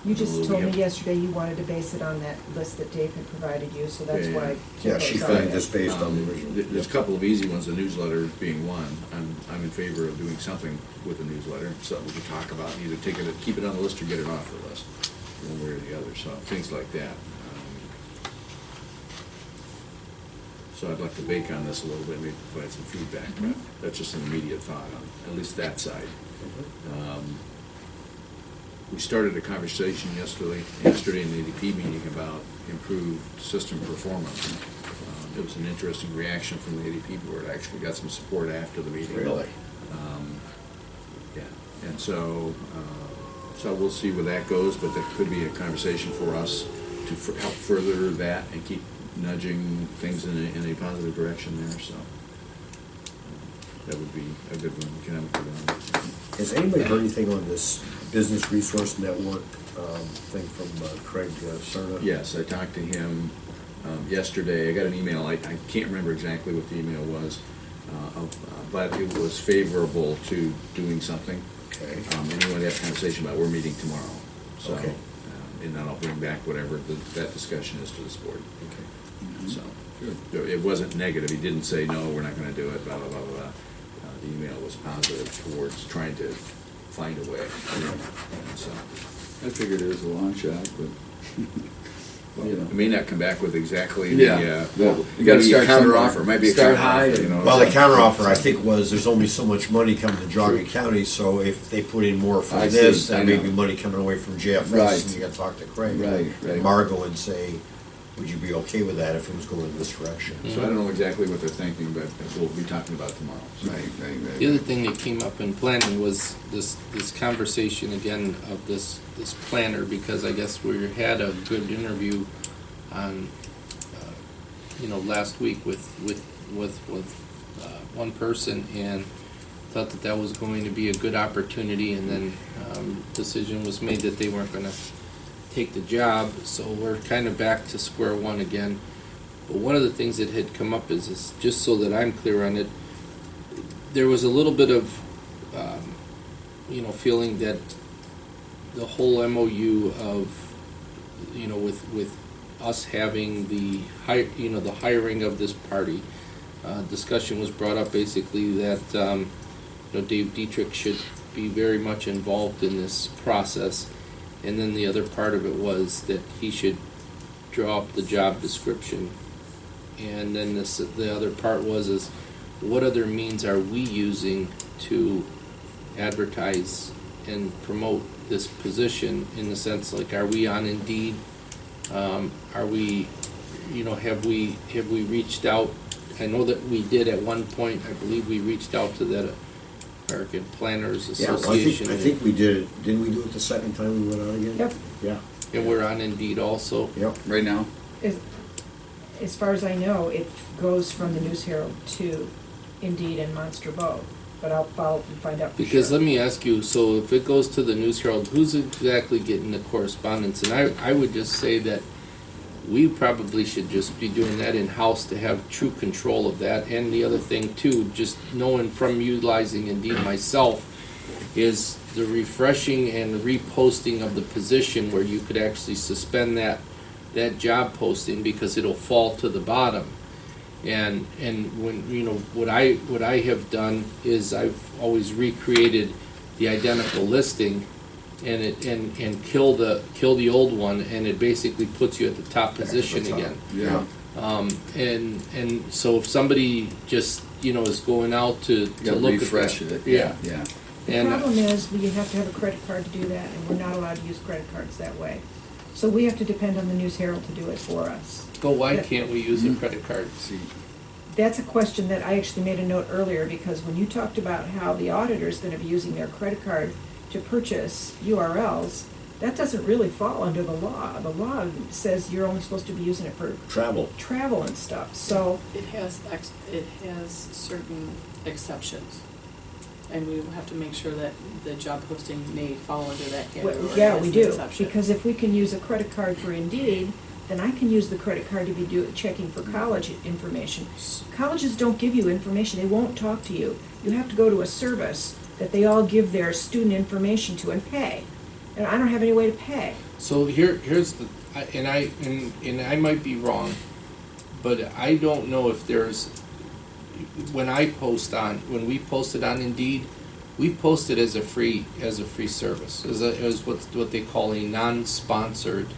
You just Although told we me have- yesterday you wanted to base it on that list that Dave had provided you, so that's Yeah, why. Yeah, she found this based on the original. There's a couple of easy ones, the newsletter being one. I'm in favor of doing something with the newsletter, something we can talk about, either take it, keep it on the list or get it off the list, one way or the other, so things like that. So I'd like to bake on this a little bit, maybe provide some feedback, but that's just an immediate thought on at least that side. We started a conversation yesterday in the ADP meeting about improved system performance. It was an interesting reaction from the ADP board. I actually got some support after the meeting. Really? Yeah, and so we'll see where that goes, but that could be a conversation for us to help further that and keep nudging things in a positive direction there, so that would be a good one, we can have a good one. Has anybody heard anything on this Business Resource Network thing from Craig Cerna? Yes, I talked to him yesterday. I got an email. I can't remember exactly what the email was, but it was favorable to doing something. Okay. And he wanted to have a conversation about we're meeting tomorrow. So, Okay. and then I'll bring back whatever that discussion is to this board. Okay. So it wasn't negative. He didn't say, no, we're not going to do it, blah, blah, blah, blah. The email was positive towards trying to find a way. So, I figured it was a long shot, but, you know. it may not come back with exactly Yeah. well, You gotta maybe a start counter somewhere. offer. Might be a Start counteroffer, high you know. Well, the counteroffer, I think, was there's only so much money coming to Geauga County, so if they put in more for I this, see, I then maybe know. money coming away from JFS, Right. and you gotta talk to Craig. Right, right. And Margot and say, would you be okay with that if it was going in this direction? So I don't know exactly what they're thinking, but we'll be talking about tomorrow. So. The other thing that came up in planning was this conversation again of this planner, because I guess we had a good interview on, last week with one person, and thought that was going to be a good opportunity, and then decision was made that they weren't gonna take the job, so we're kind of back to square one again. But one of the things that had come up is just so that I'm clear on it, there was a little bit of, feeling that the whole MOU of, with us having the hiring of this party, discussion was brought up basically that, Dave Dietrich should be very much involved in this process. And then the other part of it was that he should draw up the job description. And then the other part is what other means are we using to advertise and promote this position, in the sense, like, are we on Indeed? Are we, have we reached out? I know that we did at one point. I believe we reached out to that American Planners Yeah, well, Association. I think we did it. Didn't we do it the second time we went out again? Yep. Yeah. And we're on Indeed also. Yep. Right now? As far as I know, it goes from the News Herald to Indeed and Monster Bow, but I'll follow up and find out for Because sure. let me ask you, so if it goes to the News Herald, who's exactly getting the correspondence? And I would just say that we probably should just be doing that in-house to have true control of that. And the other thing too, just knowing from utilizing Indeed myself, is the refreshing and reposting of the position, where you could actually suspend that job posting because it'll fall to the bottom. And when, what I have done is I've always recreated the identical listing and kill the old one, and it basically puts you at the top position again. Yeah. And so if somebody just, is going out to look at Refresh that. it, Yeah. yeah. The And problem is, you have to have a credit card to do that, and we're not allowed to use credit cards that way. So we have to depend on the News Herald to do it for us. but why can't we use a credit card? See, That's a question that I actually made a note earlier, because when you talked about how the auditor's gonna be using their credit card to purchase URLs, that doesn't really fall under the law. The law says you're only supposed to be using it for Travel. travel and stuff, so, It has certain exceptions. and we will have to make sure that the job posting may fall under that Well, category. yeah, as we an do, exception. because if we can use a credit card for Indeed, then I can use the credit card to be checking for college information. Colleges don't give you information, they won't talk to you. You have to go to a service that they all give their student information to and pay. And I don't have any way to pay. So here's the, and I might be wrong, but I don't know if there's, when we posted on Indeed, we posted as a free service, as what they call a non-sponsored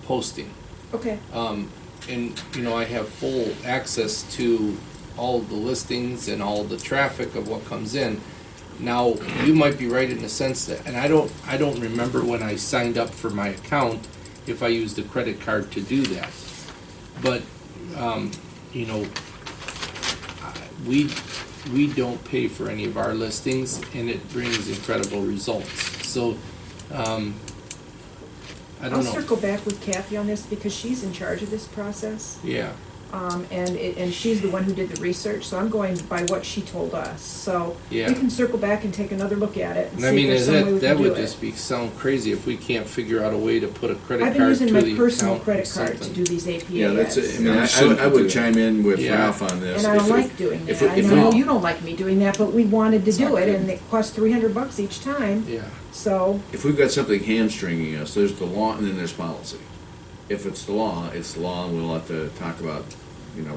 posting. Okay. And, I have full access to all the listings and all the traffic of what comes in. Now, you might be right in the sense that, and I don't remember when I signed up for my account if I used a credit card to do that. But, we don't pay for any of our listings, and it brings incredible results. So, I don't know. I'll circle back with Kathy on this because she's in charge of this process. Yeah. And she's the one who did the research, so I'm going by what she told us. So Yeah. we can circle back and take another look at it and And I see mean, if there's some way we that can do would it. just sound crazy if we can't figure out a way to put a credit I've been card to using the my account. personal or credit card to something. do these APAs. Yeah, that's, I mean, Yeah, I would chime in with Yeah. Ralph on this. And I don't If- like doing if- that. if I we- know you don't like me doing that, but we wanted to It's do not it, good. and it cost $300 each time. Yeah. So If we've got something hamstringing us, there's the law and then there's policy. If it's the law, it's the law, and we'll have to talk about,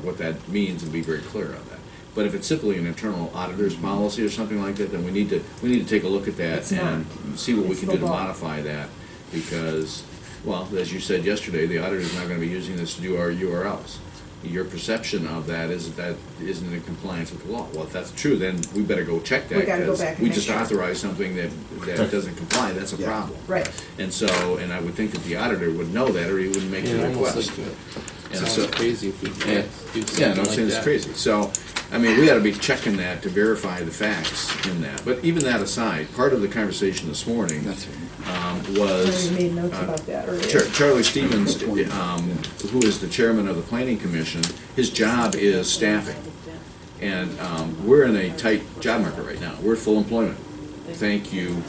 what that means and be very clear on that. But if it's simply an internal auditor's policy or something like that, then we need to take a look at that It's not. and see what we It's can the do to law. modify that. Because, well, as you said yesterday, the auditor's not gonna be using this to do our URLs. Your perception of that is that isn't in compliance with the law. Well, if that's true, then we better go check that. We gotta go 'cause back and we make just sure. authorized something that doesn't comply, that's a Yeah. problem. right. And so, and I would think that the auditor would know that, or he wouldn't make the Yeah, almost request. like And sounds so- crazy if we Yeah. can't do something Yeah, no, I'm like saying it's that. crazy. So, I mean, we ought to be checking that to verify the facts in that. But even that aside, part of the conversation this morning That's was. I made notes uh, about that earlier. Charlie Stevens, who is the chairman of the planning commission, his job is staffing. And we're in a tight job market right now. We're full employment. Thank you,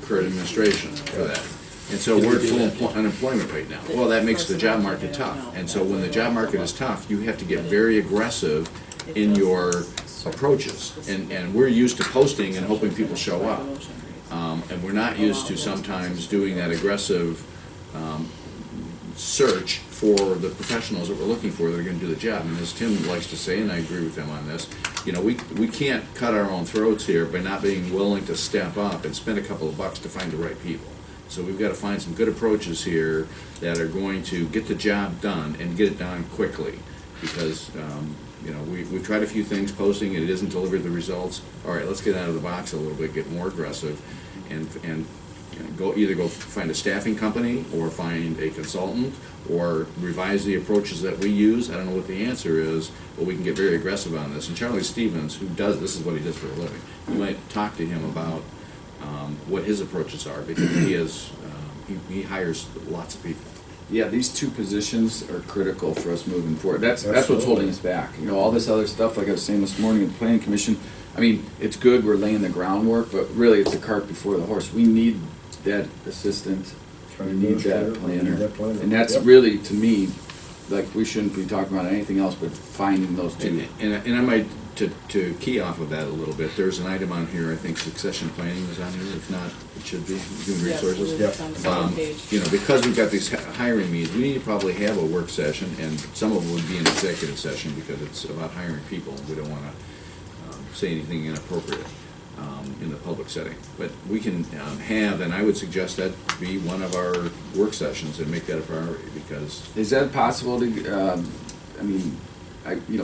current administration, for that. And so we're at full unemployment right now. Well, that makes the job market tough. And so when the job market is tough, you have to get very aggressive in your approaches. And we're used to posting and hoping people show up. And we're not used to sometimes doing that aggressive search for the professionals that we're looking for that are gonna do the job. And as Tim likes to say, and I agree with him on this, we can't cut our own throats here by not being willing to step up and spend a couple of bucks to find the right people. So we've got to find some good approaches here that are going to get the job done and get it done quickly. Because, we've tried a few things, posting, and it isn't delivered the results. All right, let's get out of the box a little bit, get more aggressive, and either go find a staffing company, or find a consultant, or revise the approaches that we use. I don't know what the answer is, but we can get very aggressive on this. And Charlie Stevens, this is what he does for a living, you might talk to him about what his approaches are, because he hires lots of people. Yeah, these two positions are critical for us moving forward. That's what's holding us back. All this other stuff, like I was saying this morning at the planning commission, I mean, it's good, we're laying the groundwork, but really it's the cart before the horse. We need that assistant, we need that planner. And that's Yep. really, to me, like, we shouldn't be talking about anything else but finding those two. And I might, to key off of that a little bit, there's an item on here, I think succession planning is on here, if not, it should be, human Yes, resources. it is on the second page. Because we've got these hiring needs, we need to probably have a work session, and some of them would be an executive session, because it's about hiring people, we don't wanna say anything inappropriate in the public setting. But we can have, and I would suggest that be one of our work sessions and make that a priority, because Is that possible to,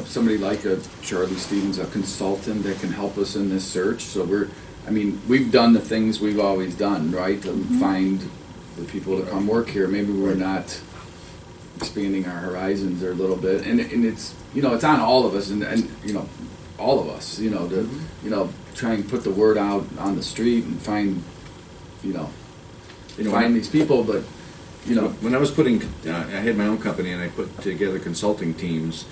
somebody like a Charlie Stevens, a consultant that can help us in this search? So we've done the things we've always done, right? To find the people to come work here. Maybe we're not expanding our horizons there a little bit. And it's, it's on all of us, and all of us, to, try and put the word out on the street and find, find these people, but, When I was I had my own company, and I put together consulting teams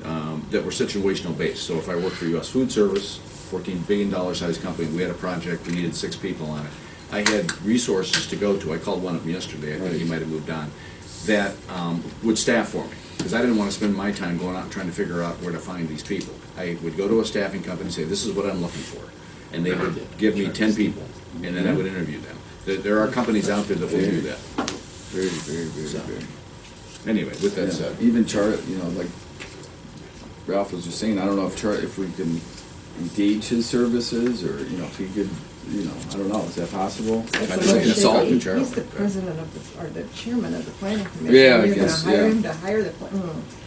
that were situational based. So if I worked for U.S. Food Service $14 billion size company, we had a project, we needed 6 people on it. I had resources to go to, I called one of them yesterday, I think he might have moved on, that would staff for me, because I didn't want to spend my time going out and trying to figure out where to find these people. I would go to a staffing company and say, this is what I'm looking for, and they would give me 10 people, and then I would interview them. There are companies out there that will do that. Very, very, very, So, very. Anyway, with that Yeah, said. even Charlie, like Ralph was just saying, I don't know if we can engage his services, or, if he could, I don't know, is that possible? That's Kind what of I said. consultant, Charlie. He's the president of the, or the chairman of the planning commission. Yeah, I You're gonna guess, hire yeah. him to hire the,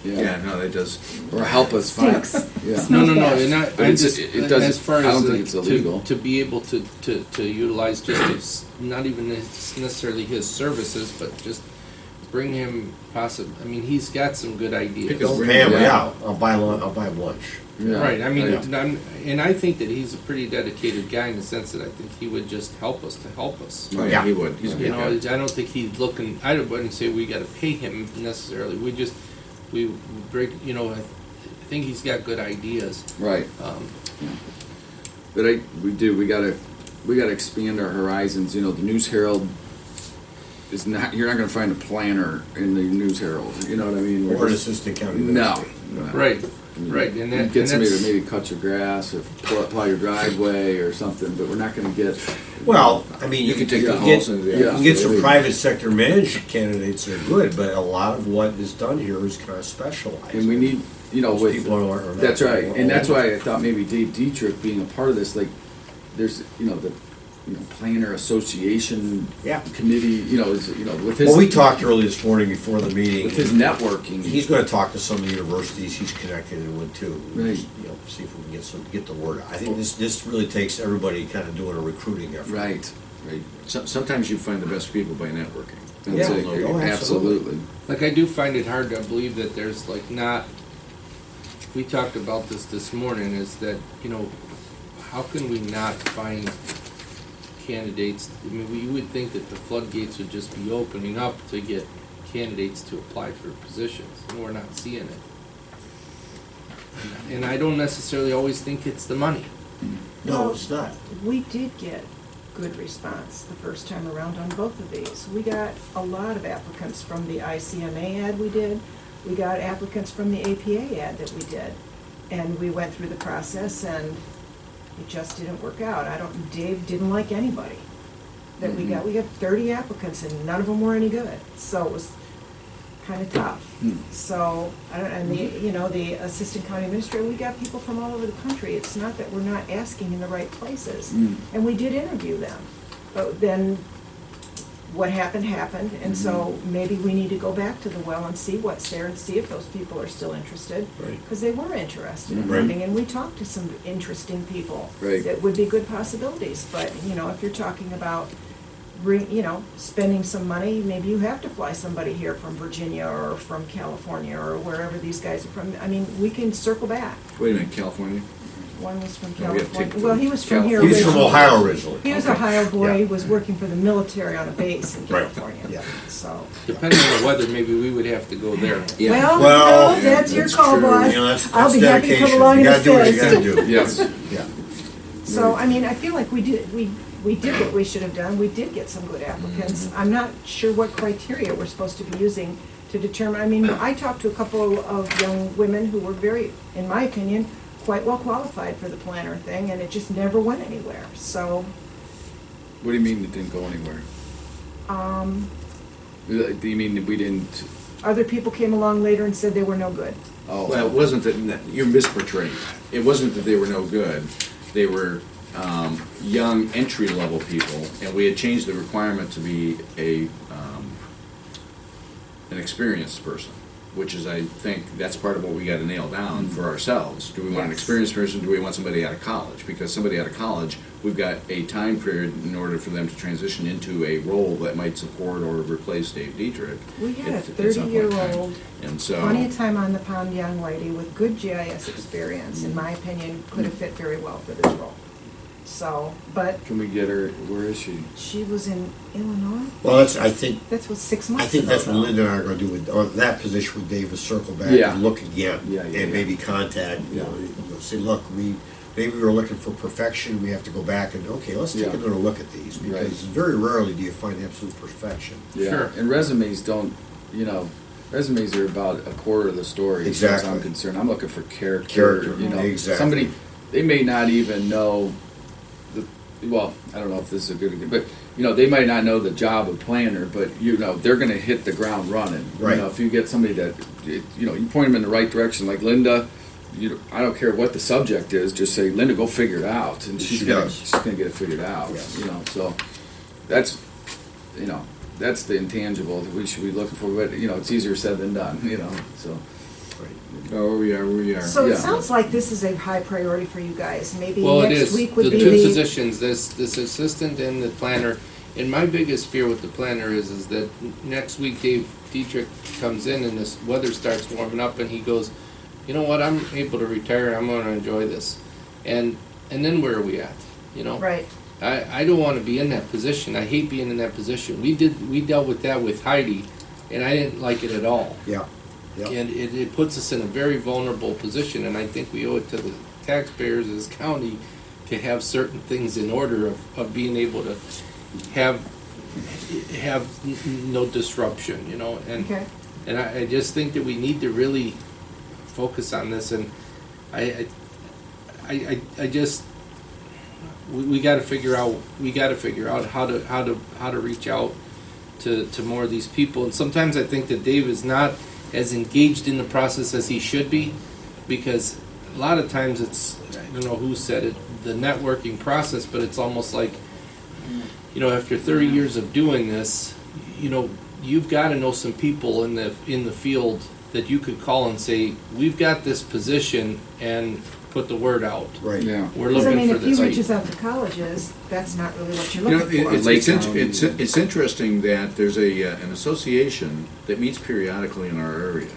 Yeah, no, that does. Or help us find, Stinks. yeah. No, no, bad. and But I it's- just, it doesn't- as far I don't as think it's illegal. to be able to utilize just not even necessarily his services, but just bring him I mean, he's got some good ideas. Pick his Don't brain. pay him, Yeah. yeah, I'll buy lunch. Yeah. Right, I mean, Yeah. and I think that he's a pretty dedicated guy in the sense that I think he would just help us to help us. Oh, yeah, he would. He's a You good know, guy. I don't think he's looking, I wouldn't say we gotta pay him necessarily, we break, I think he's got good ideas. Right. Um, But we gotta expand our horizons, the News Herald is not, you're not gonna find a planner in the News Herald, you know what I mean? Or an assistant county No. administrator. Right, right, and You that, get and somebody to that's, maybe cut your grass or plow your driveway or something, but we're not gonna get. Well, I mean, You you can can take the get, calls into the you can get some office. private sector managed candidates that are good, but a lot of what is done here is kind of specialized. And we need, Most with, people are not- that's right, and that's why I thought maybe Dave Dietrich being a part of this, like, there's, the, planner association Yeah. committee, is, with his. Well, we talked early this morning before the meeting. With his networking. He's gonna talk to some of the universities he's connected with too. Right. See if we can get the word out. I think this really takes everybody kind of doing a recruiting effort. Right, right. Sometimes you find the best people by networking. That's Yeah. it. Oh, Absolutely. like, I do find it hard to believe that there's like not, we talked about this morning, is that, how can we not find candidates? I mean, you would think that the floodgates would just be opening up to get candidates to apply for positions, and we're not seeing it. And I don't necessarily always think it's the money. No, it's not. We did get good response the first time around on both of these. We got a lot of applicants from the ICMA ad we did. We got applicants from the APA ad that we did. And we went through the process and it just didn't work out. Dave didn't like anybody that we got. We got 30 applicants and none of them were any good. So it was kind of tough. So, and the assistant county administrator, we got people from all over the country. It's not that we're not asking in the right places. And we did interview them. But then what happened, and so maybe we need to go back to the well and see what's there and see if those people are still interested. Right. Because they were interested in Right. running, and we talked to some interesting people. Right. That would be good possibilities, but, if you're talking about spending some money, maybe you have to fly somebody here from Virginia or from California or wherever these guys are from. I mean, we can circle back. Wait a minute, California? One was from No, we have to California. take- Well, he was from here He's from originally. Ohio originally. He was a Ohio boy, he was working for the military on a base in Right. California, Yeah. so. Depending on the weather, maybe we would have to go there. Yeah. Well, Well, no, that's your that's call, true. boss. You know, that's I'll be happy to come dedication. along You and gotta do what you assist. gotta do. Yes. Yeah. So, I mean, I feel like we did what we should have done. We did get some good applicants. I'm not sure what criteria we're supposed to be using to determine. I mean, I talked to a couple of young women who were very, in my opinion, quite well qualified for the planner thing, and it just never went anywhere. So, What do you mean it didn't go anywhere? Do you mean that we didn't, other people came along later and said they were no good. oh. Well, it wasn't that, you're misportraying. It wasn't that they were no good. They were young, entry-level people, and we had changed the requirement to be an experienced person, which is, I think, that's part of what we gotta nail down for ourselves. Do we want an Yes. experienced person, do we want somebody out of college? Because somebody out of college, we've got a time period in order for them to transition into a role that might support or replace Dave Dietrich. We had a at some point in time. 30-year-old, And so. plenty of time on the pond young lady with good GIS experience, in my opinion, could have fit very well for this role. So, but Can we get her, where is she? she was in Illinois. Well, I think That's what 6 months ago. that's what though. Linda and I are gonna do with, or that position with Dave is circle back Yeah. and look again. Yeah, yeah, And yeah. maybe contact, Yeah. say, look, maybe we're looking for perfection, we have to go back and, okay, let's take Yeah. another look at these, because Right. very rarely do you find absolute perfection. Yeah, Sure. and resumes don't, resumes are about a quarter of the story, as far as I'm Exactly. concerned. I'm looking for character, Character, exactly. Somebody, they may not even know well, I don't know if this is a good, but, they might not know the job of planner, but, they're gonna hit the ground running. Right. If you get somebody that, you point them in the right direction, like Linda, I don't care what the subject is, just say, Linda, go figure it out, and She she's does. gonna get it figured out, Yes. so, that's, that's the intangible that we should be looking for, but, it's easier said than done, so. Oh, we are. So Yeah. it sounds like this is a high priority for you guys. Maybe Well, it next is. week would The be two the. positions, this assistant and the planner, and my biggest fear with the planner is that next week Dave Dietrich comes in and this weather starts warming up and he goes, you know what, I'm able to retire, I'm gonna enjoy this. And then where are we at, Right. I don't wanna be in that position, I hate being in that position. We dealt with that with Heidi, and I didn't like it at all. Yeah, yeah. And it puts us in a very vulnerable position, and I think we owe it to the taxpayers as county to have certain things in order of being able to have no disruption, and Okay. and I just think that we need to really focus on this, and I just we got to figure out how to reach out to more of these people, and sometimes I think that Dave is not as engaged in the process as he should be, because a lot of times it's, I don't know who said it, the networking process, but it's almost like, after 30 years of doing this, you've got to know some people in the field that you could call and say, we've got this position, and put the word out. Right. Yeah. We're Because I looking mean, for if he this. reaches out to colleges, that's not really what you're looking for. It's interesting that there's an association that meets periodically in our area.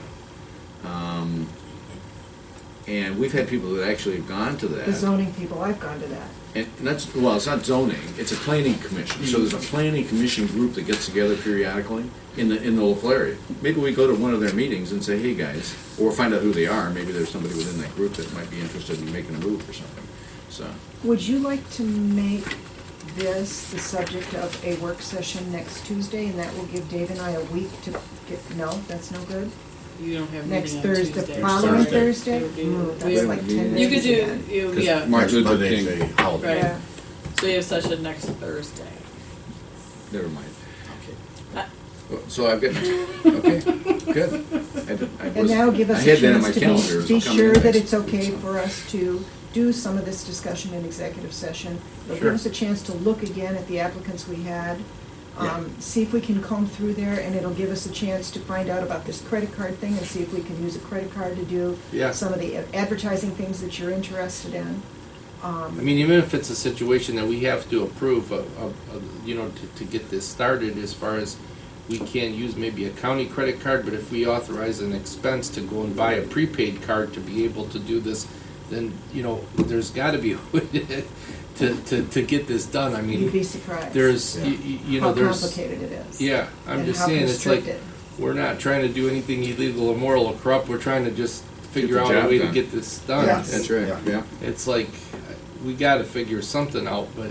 And we've had people that actually have gone to that. The zoning people, I've gone to that. And that's, well, it's not zoning, it's a planning commission. So there's a planning commission group that gets together periodically in the local area. Maybe we go to one of their meetings and say, hey, guys, or find out who they are. Maybe there's somebody within that group that might be interested in making a move or something. So, Would you like to make this the subject of a work session next Tuesday, and that will give Dave and I a week to get, no, that's no good? You don't have a Next meeting on Thursday, Tuesday. following Thursday. Thursday? It would be- Ooh, we- that's like 10 You days could do, again. yeah, Martin Luther Monday's King. a holiday. right. Yeah. So you have session next Thursday. never mind. So I've got, Okay, good. And that'll give us I a had that on chance my to calendar as be I'm coming sure in that next. it's okay for us to do some of this discussion in executive session. It'll Sure. give us a chance to look again at the applicants we had, Yeah. see if we can comb through there, and it'll give us a chance to find out about this credit card thing and see if we can use a credit card to do Yeah. some of the advertising things that you're interested in. I mean, even if it's a situation that we have to approve to get this started, as far as we can't use maybe a county credit card, but if we authorize an expense to go and buy a prepaid card to be able to do this, then, there's gotta be a way to get this done. I You'd mean, be surprised there's, how there's. complicated it is. Yeah, I'm and just how saying, it's like, constricted. we're not trying to do anything illegal, immoral, or corrupt, we're trying to just figure the out a job way to done. get this done. Yes. that's right, Yeah. yeah. It's like, we gotta figure something out, but,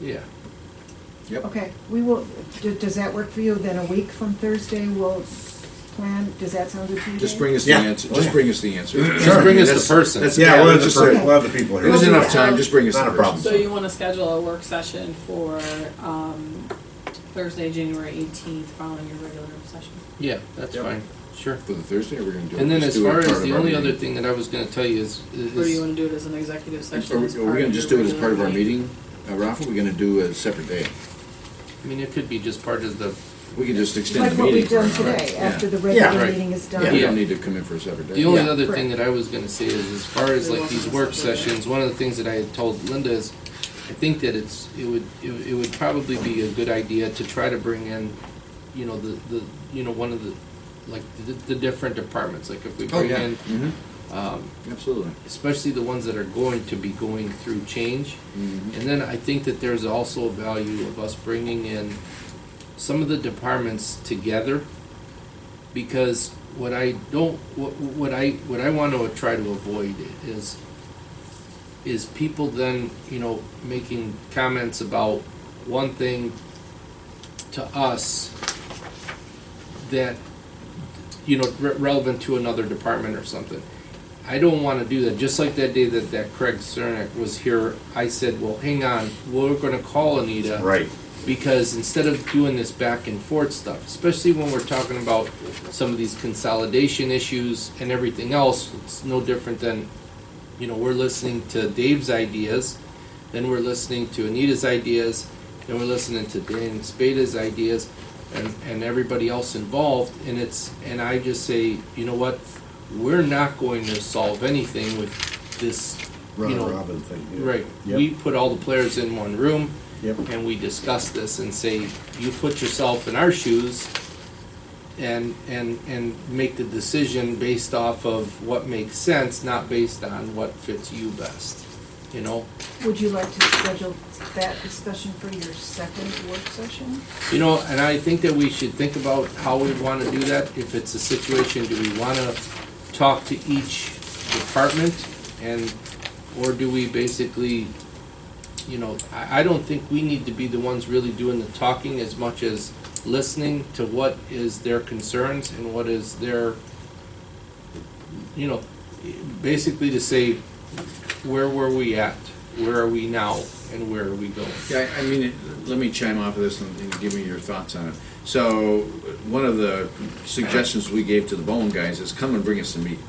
yeah. Okay, we will, does that work for you? Then a week from Thursday, we'll plan, does that sound good to you, Just Dave? bring us the Yeah. answer, Oh, just yeah. bring us the answer. Just bring us the That's- person. that's- Yeah, we'll have just the, say- we'll have the people here. There's We'll do enough that. time, just bring us the Not a person. problem. So you wanna schedule a work session for, Thursday, January 18th, following your regular session? Yeah, that's Yep. fine, sure. For the Thursday, we're gonna do it. And then just as do it far part as of the our only meeting. other thing that I was gonna tell you is, Or do you wanna do it as an executive session? Are we as part gonna of just your do it as part of our regular meeting, Rafa? We're gonna do a separate day. I mean, it could be just part of the, We can just extend Like the what meeting. we've done for an hour. today, Yeah. after the regular Right. meeting is done. Yeah, we Yeah. don't need to come in for a separate day. the only Yeah, other correct. thing that I was gonna say is, as far as like these work sessions, one of the things that I had told Linda is, I think that it would probably be a good idea to try to bring in, one of the, like, the different departments, like if we Oh, bring yeah. in, Absolutely. especially the ones that are going to be going through change. Mhm. And then I think that there's also a value of us bringing in some of the departments together, because what I want to try to avoid is is people then, making comments about one thing to us that, relevant to another department or something. I don't want to do that. Just like that day that Craig Cernak was here, I said, well, hang on, we're going to call Anita. Right. Because instead of doing this back and forth stuff, especially when we're talking about some of these consolidation issues and everything else, it's no different than, we're listening to Dave's ideas, then we're listening to Anita's ideas, then we're listening to Dan Spada's ideas, and everybody else involved, and I just say, you know what, we're not going to solve anything with this, Robin thing. Yeah. Right. Yep. We put all the players in one room, Yep. and we discuss this and say, you put yourself in our shoes and make the decision based off of what makes sense, not based on what fits you best, Would you like to schedule that discussion for your second work session? And I think that we should think about how we want to do that. If it's a situation, do we want to talk to each department, or do we basically, I don't think we need to be the ones really doing the talking as much as listening to what is their concerns and what is their, basically to say, where were we at, where are we now, and where are we going? Yeah, I mean, let me chime off of this and give me your thoughts on it. So, one of the suggestions we gave to the Bowen guys is come and bring us some meat.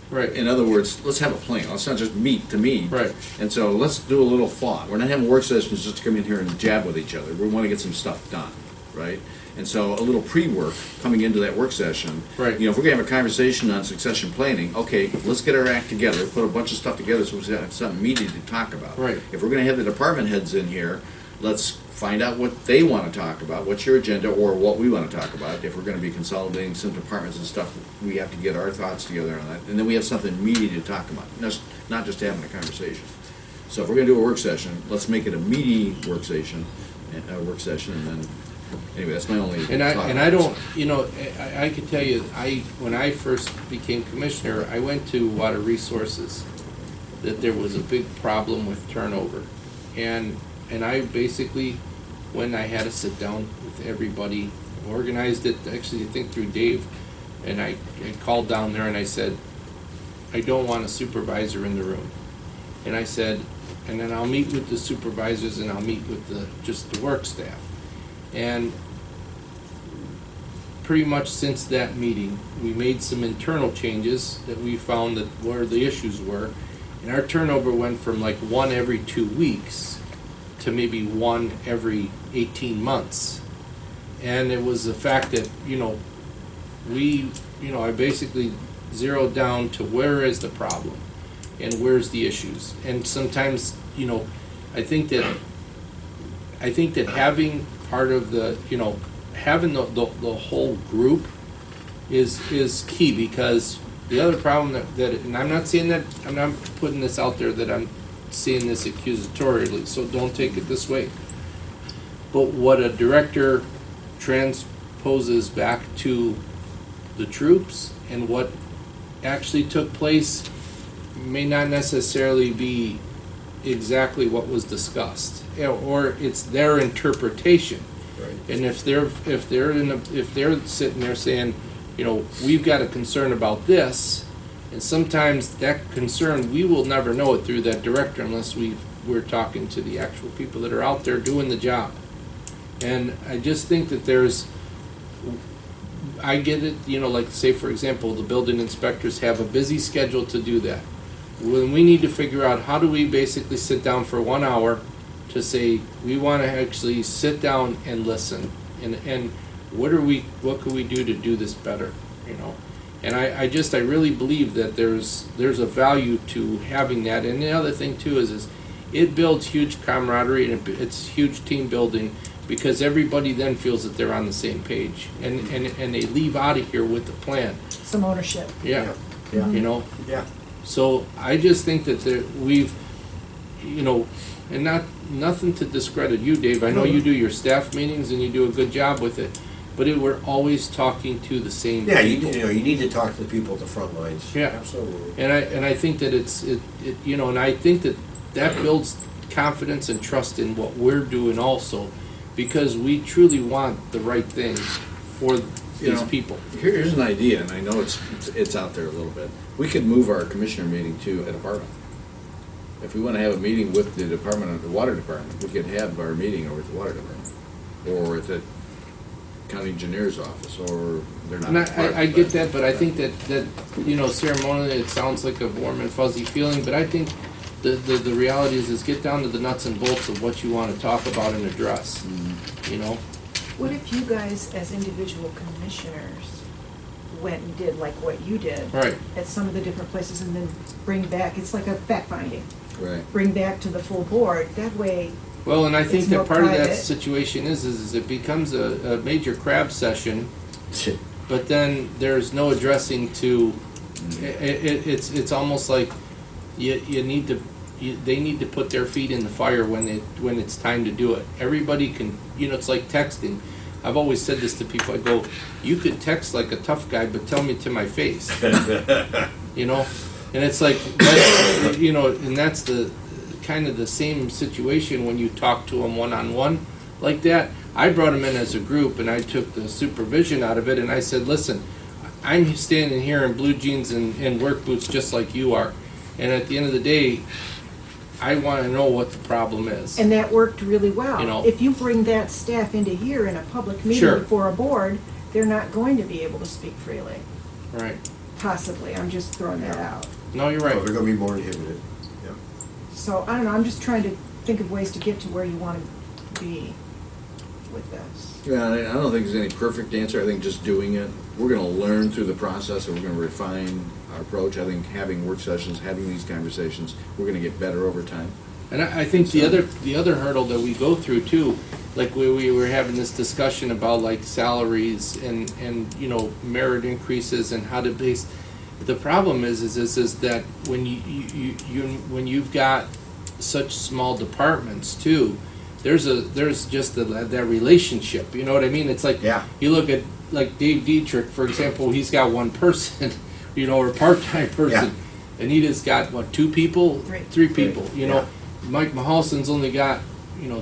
Right. In other words, let's have a plan. Let's not just meet to meet. Right. And so let's do a little thought. We're not having work sessions just to come in here and jab with each other. We want to get some stuff done, right? And so a little pre-work coming into that work session. Right. If we're going to have a conversation on succession planning, okay, let's get our act together, put a bunch of stuff together so we have something meaty to talk about. Right. If we're going to have the department heads in here, let's find out what they want to talk about, what's your agenda, or what we want to talk about. If we're going to be consolidating some departments and stuff, we have to get our thoughts together on that. And then we have something meaty to talk about, not just having a conversation. So if we're going to do a work session, let's make it a meaty work session, and then, anyway, that's my only And thought. I don't, I can tell you, when I first became commissioner, I went to Water Resources, that there was a big problem with turnover. And I basically, when I had to sit down with everybody, organized it, actually I think through Dave, and I called down there and I said, I don't want a supervisor in the room. And I said, and then I'll meet with the supervisors and I'll meet with just the work staff. And pretty much since that meeting, we made some internal changes that we found that where the issues were. And our turnover went from like 1 every 2 weeks to maybe 1 every 18 months. And it was the fact that, I basically zeroed down to where is the problem and where's the issues. And sometimes, I think that having part of the, having the whole group is key, because the other problem that, and I'm not saying that, I'm not putting this out there that I'm seeing this accusatorily, so don't take it this way. But what a director transposes back to the troops and what actually took place may not necessarily be exactly what was discussed, or it's their interpretation. Right. And if they're sitting there saying, we've got a concern about this, and sometimes that concern, we will never know it through that director unless we're talking to the actual people that are out there doing the job. And I just think that I get it, like say for example, the building inspectors have a busy schedule to do that. When we need to figure out how do we basically sit down for 1 hour to say, we want to actually sit down and listen, and what can we do to do this better, And I really believe that there's a value to having that. And the other thing too is it builds huge camaraderie, and it's huge team building, because everybody then feels that they're on the same page, and they leave out of here with the plan. Some ownership. Yeah. Yeah. Yeah. So I just think that we've, and nothing to discredit you, Dave. I know you do your staff meetings and you do a good job with it, but we're always talking to the same Yeah, people. you need to talk to the people at the front lines. Yeah. Absolutely. And I think that and I think that that builds confidence and trust in what we're doing also, because we truly want the right thing for these people. Here's an idea, and I know it's out there a little bit. We could move our commissioner meeting to a department. If we want to have a meeting with the department, the water department, we could have our meeting over at the water department, or at the county engineer's office, or they're not. And I get that, but I think that ceremonially, it sounds like a warm and fuzzy feeling, but I think the reality is get down to the nuts and bolts of what you want to talk about and address, What if you guys, as individual commissioners, went and did like what you did? Right. At some of the different places, and then bring back, it's like a fact finding. Right. Bring back to the full board, that way. Well, and I think It's that more part of that private. situation is it becomes a major crab session, but then there's no addressing to, it's almost like they need to put their feet in the fire when it's time to do it. Everybody can, it's like texting. I've always said this to people, I go, you could text like a tough guy, but tell me to my face. And it's like, and that's the kind of the same situation when you talk to them one-on-one like that. I brought them in as a group, and I took the supervision out of it, and I said, listen, I'm standing here in blue jeans and work boots just like you are. And at the end of the day, I want to know what the problem is. And that worked really well. You know. If you bring that staff into here in a public meeting Sure. before a board, they're not going to be able to speak freely. Right. Possibly, I'm just throwing that out. No, you're Well, right. they're gonna be more inhibited. Yeah. So, I don't know, I'm just trying to think of ways to get to where you want to be with this. Yeah, I don't think there's any perfect answer. I think just doing it, we're going to learn through the process, and we're going to refine our approach. I think having work sessions, having these conversations, we're going to get better over time. And I think the other hurdle that we go through too, like we were having this discussion about like salaries and merit increases and how to base. The problem is that when when you've got such small departments too, there's just that relationship. You know what I mean? It's like you look at like Dave Dietrich, for example. He's got one person, or a part-time person. Anita's got what, 2 people? Three people. Mike Mahalson's only got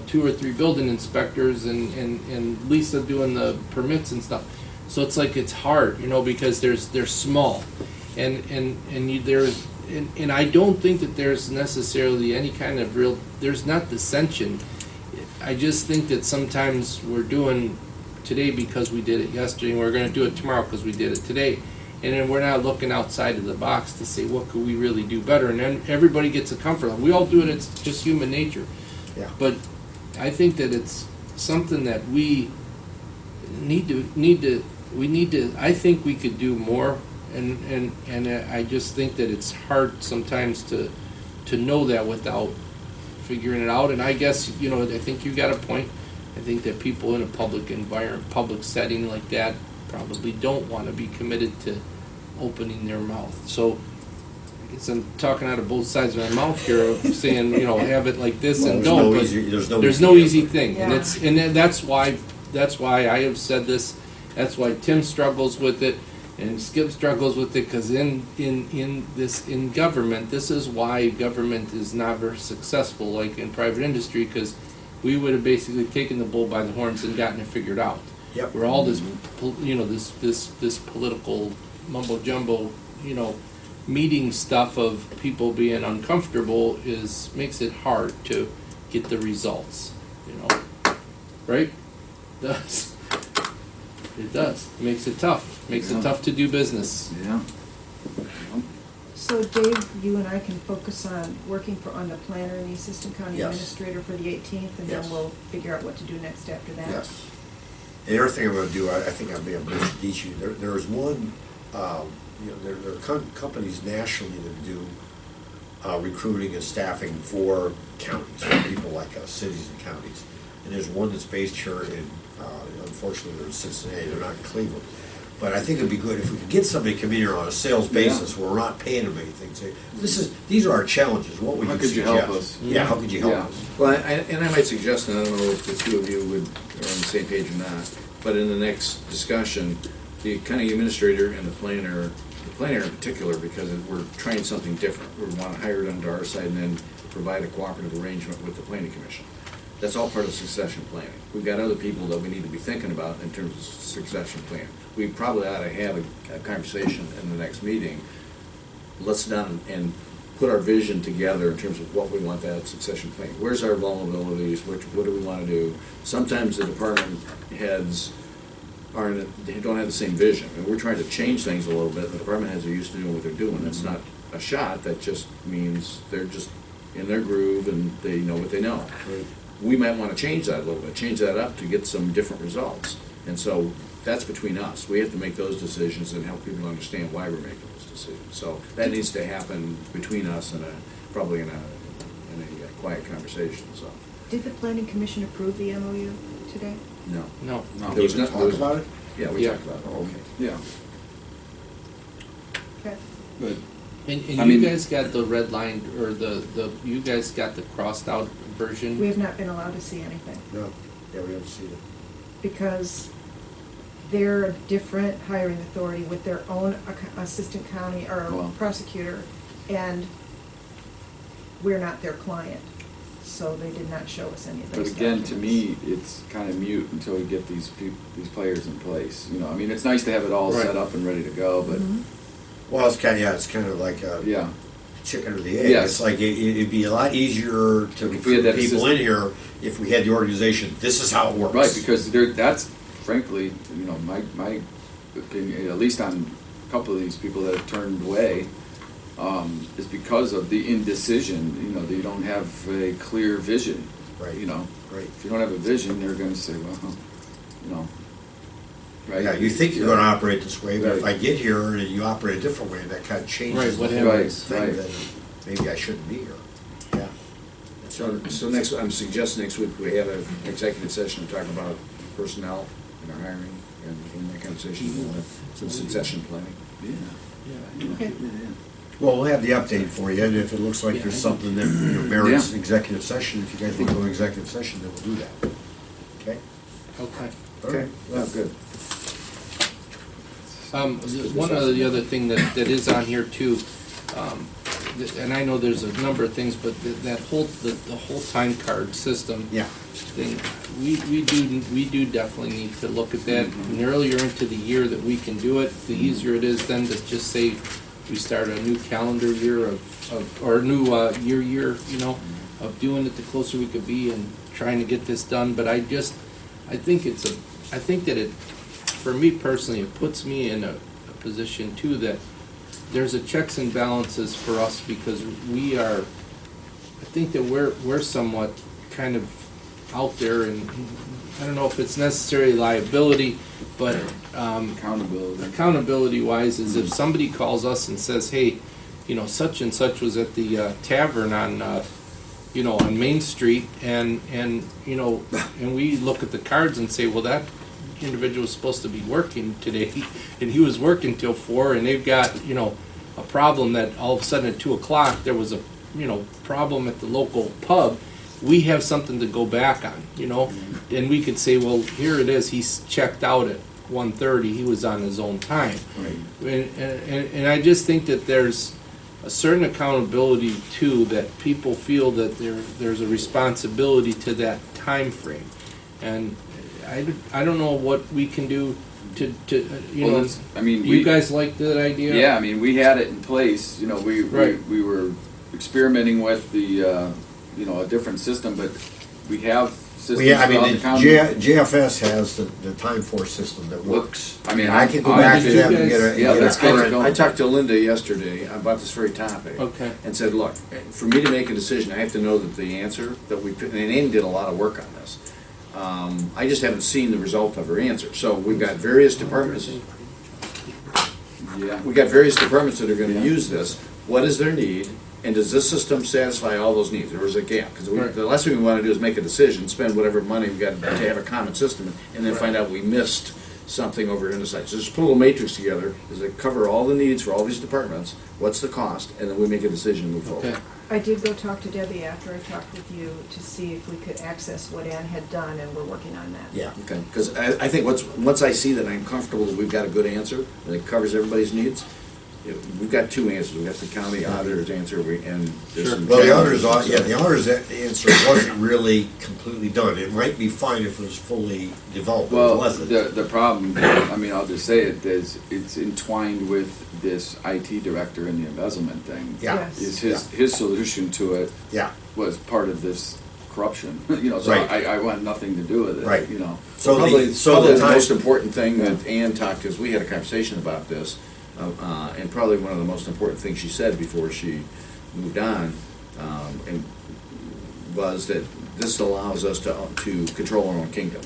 2 or 3 building inspectors, and Lisa doing the permits and stuff. So it's like it's hard, because they're small, and I don't think that there's necessarily any kind of real. There's not dissension. I just think that sometimes we're doing today because we did it yesterday, and we're going to do it tomorrow because we did it today. And then we're not looking outside of the box to say, what could we really do better? And then everybody gets a comfort level. We all do it, it's just human nature. Yeah. But I think that it's something that we need to, I think we could do more. And I just think that it's hard sometimes to know that without figuring it out. And I guess, I think you got a point. I think that people in a public environment, public setting like that probably don't want to be committed to opening their mouth. So I guess I'm talking out of both sides of my mouth here of saying, have it like this and don't. There's no easy thing. Yeah. And that's why I have said this. That's why Tim struggles with it and Skip struggles with it, because in government, this is why government is not very successful like in private industry, because we would have basically taken the bull by the horns and gotten it figured out. Yep. Where all this, this political mumbo jumbo, meeting stuff of people being uncomfortable makes it hard to get the results. Right? It does. It makes it tough. Makes it tough to do business. Yeah. So Dave, you and I can focus on working on the planner and the assistant county Yes. administrator for the 18th, and Yes. then we'll figure out what to do next after that. Yes. And the other thing I'm gonna do, I think I may have mentioned to each of you, there's one, there are companies nationally that do recruiting and staffing for counties, for people like us, cities and counties. And there's one that's based here in, unfortunately, they're in Cincinnati, they're not in Cleveland. But I think it'd be good if we could get somebody to come in here on a sales basis where we're not paying them anything. Say, these are our challenges, what would you How could you suggest? help us? Yeah, how could you help Yeah. us? Well, and I might suggest, and I don't know if the two of you are on the same page or not, but in the next discussion, the county administrator and the planner in particular, because we're trying something different. We want to hire it under our side, and then provide a cooperative arrangement with the planning commission. That's all part of succession planning. We've got other people that we need to be thinking about in terms of succession plan. We probably ought to have a conversation in the next meeting. Let's sit down and put our vision together in terms of what we want that succession plan. Where's our vulnerabilities? What do we want to do? Sometimes the department heads they don't have the same vision, and we're trying to change things a little bit. The department heads are used to doing what they're doing. It's not a shot. That just means they're just in their groove and they know what they know. Right. We might want to change that a little bit, change that up to get some different results. And so that's between us. We have to make those decisions and help people understand why we're making those decisions. So that needs to happen between us and probably in a quiet conversation. So Did the planning commission approve the MOU today? no. No. There was Talk about it? Yeah, we Yeah. talked about it. Oh, okay. Yeah, Okay. good. And I you mean- guys got the red line, or you guys got the crossed out version? We have not been allowed to see anything No, yeah, we haven't seen it. because they're a different hiring authority with their own assistant county or Well. prosecutor, and we're not their client, so they did not show us any of those But again, to documents. me, it's kind of mute until we get these players in place. You know, I mean, it's nice to have it all Right. set up and ready to go, but, Mhm. Well, it's kind of like a yeah. chicken or the egg. Yes. It's like it'd be a lot easier to If we had that people system- in here if we had the organization. This is how it works. Right, because that's frankly, you know, my opinion, at least on a couple of these people that have turned away, is because of the indecision. You know, they don't have a clear vision. Right. You know, Right. if you don't have a vision, they're going to say, well, you know, right? Yeah, you think you're going to operate this way, but if Right. I get here and you operate a different way, that kind of changes Right, the what whole happens? thing. Right. Then maybe I shouldn't be here. Yeah. So next, I'm suggesting next week we have an executive session to talk about personnel and our hiring and that kind of session, we'll have some succession planning. Yeah. Okay. Well, we'll have the update for you, and if it looks like there's something that merits Yeah. executive session, if you guys want to go to executive session, then we'll do that. Okay? Okay. All right. Yeah, good. One of the other thing that is on here too, and I know there's a number of things, but that whole, the whole time card system Yeah. thing, we do definitely need to look at that. And the earlier into the year that we can do it, the easier it is then to just say we start a new calendar year or a new year, you know, of doing it, the closer we could be and trying to get this done. But I think that it, for me personally, it puts me in a position too that there's a checks and balances for us because we are, I think that we're somewhat kind of out there, and I don't know if it's necessarily liability, but accountability wise is if somebody calls us and says, hey, you know, such and such was at the tavern on you know, on Main Street, and you know, and we look at the cards and say, well, that individual was supposed to be working today, and he was working till 4, and they've got, you know, a problem that all of a sudden at 2 o'clock there was a, you know, problem at the local pub. We have something to go back on, you know, and we could say, well, here it is, he's checked out at 1:30, he was on his own time. Right. And I just think that there's a certain accountability too, that people feel that there's a responsibility to that time frame. And I don't know what we can do to you Well, know, it's- I mean, you we- guys like that idea? Yeah, I mean, we had it in place, you know, Right. we were experimenting with the, you know, a different system, but we have systems Well, yeah, I throughout mean, the county. JFS has the time force system that works. I mean, I can go I- back to did them you and get guys- a. Yeah, get a let's get it current- going. I talked to Linda yesterday about this very topic. Okay. And said, look, for me to make a decision, I have to know that the answer that we, and Ann did a lot of work on this. I just haven't seen the result of her answer. So we've got various departments, Yeah. we've got various departments that are gonna Yeah. use this. What is their need? And does this system satisfy all those needs, or is it a gap? Because Right. the last thing we want to do is make a decision, spend whatever money we've got to have a common system, and then find out we missed something over in the site. So just put a little matrix together, does it cover all the needs for all these departments? What's the cost? And then we make a decision and move forward. Okay. I did go talk to Debbie after I talked with you to see if we could access what Ann had done, and we're working on that. Yeah. Okay, because I think once I see that I'm comfortable that we've got a good answer, that it covers everybody's needs, we've got two answers. We've got the county auditor's answer, and there's Sure. some Well, the challenges. auditor's answer wasn't really completely done. It might be fine if it was fully developed, but it Well, wasn't. the problem, I mean, I'll just say it, is it's entwined with this IT director and the embezzlement thing. Yeah. Yes. Is his solution to it Yeah, was part of this corruption, you know, so Right. I want nothing to do with it, Right. you know. so Probably, the, so probably the the time, most important thing that Ann talked, because we had a conversation about this, and probably one of the most important things she said before she moved on, and was that this allows us to control our own kingdom.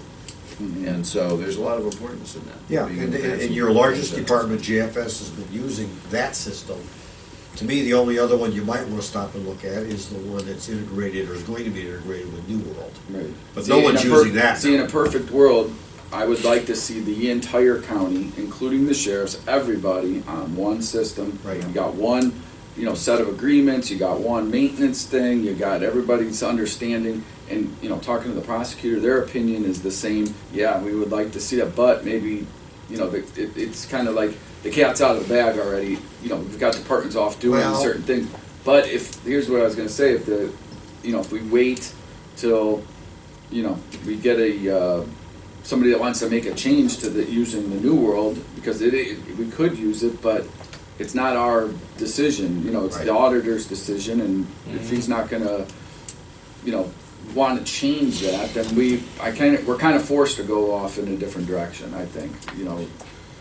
Mhm. And so there's a lot of importance in that. yeah, Being and, able to have and some your largest control. department, GFS, has been using that system. To me, the only other one you might want to stop and look at is the one that's integrated or is going to be integrated with New World. Right. But See, no in one's a using that See, in now. a perfect world, I would like to see the entire county, including the sheriffs, everybody on one system. Right. You got one, you know, set of agreements, you got one maintenance thing, you got everybody's understanding, and, you know, talking to the prosecutor, their opinion is the same. Yeah, we would like to see it, but maybe, you know, it's kind of like the cat's out of the bag already. You know, we've got departments off doing Well- certain things. But here's what I was gonna say, if we wait till, you know, we get somebody that wants to make a change to using the New World, because we could use it, but it's not our decision, you know, it's the Right. auditor's decision, and if he's not gonna, you know, want to change that, then we're kind of forced to go off in a different direction, I think, you know.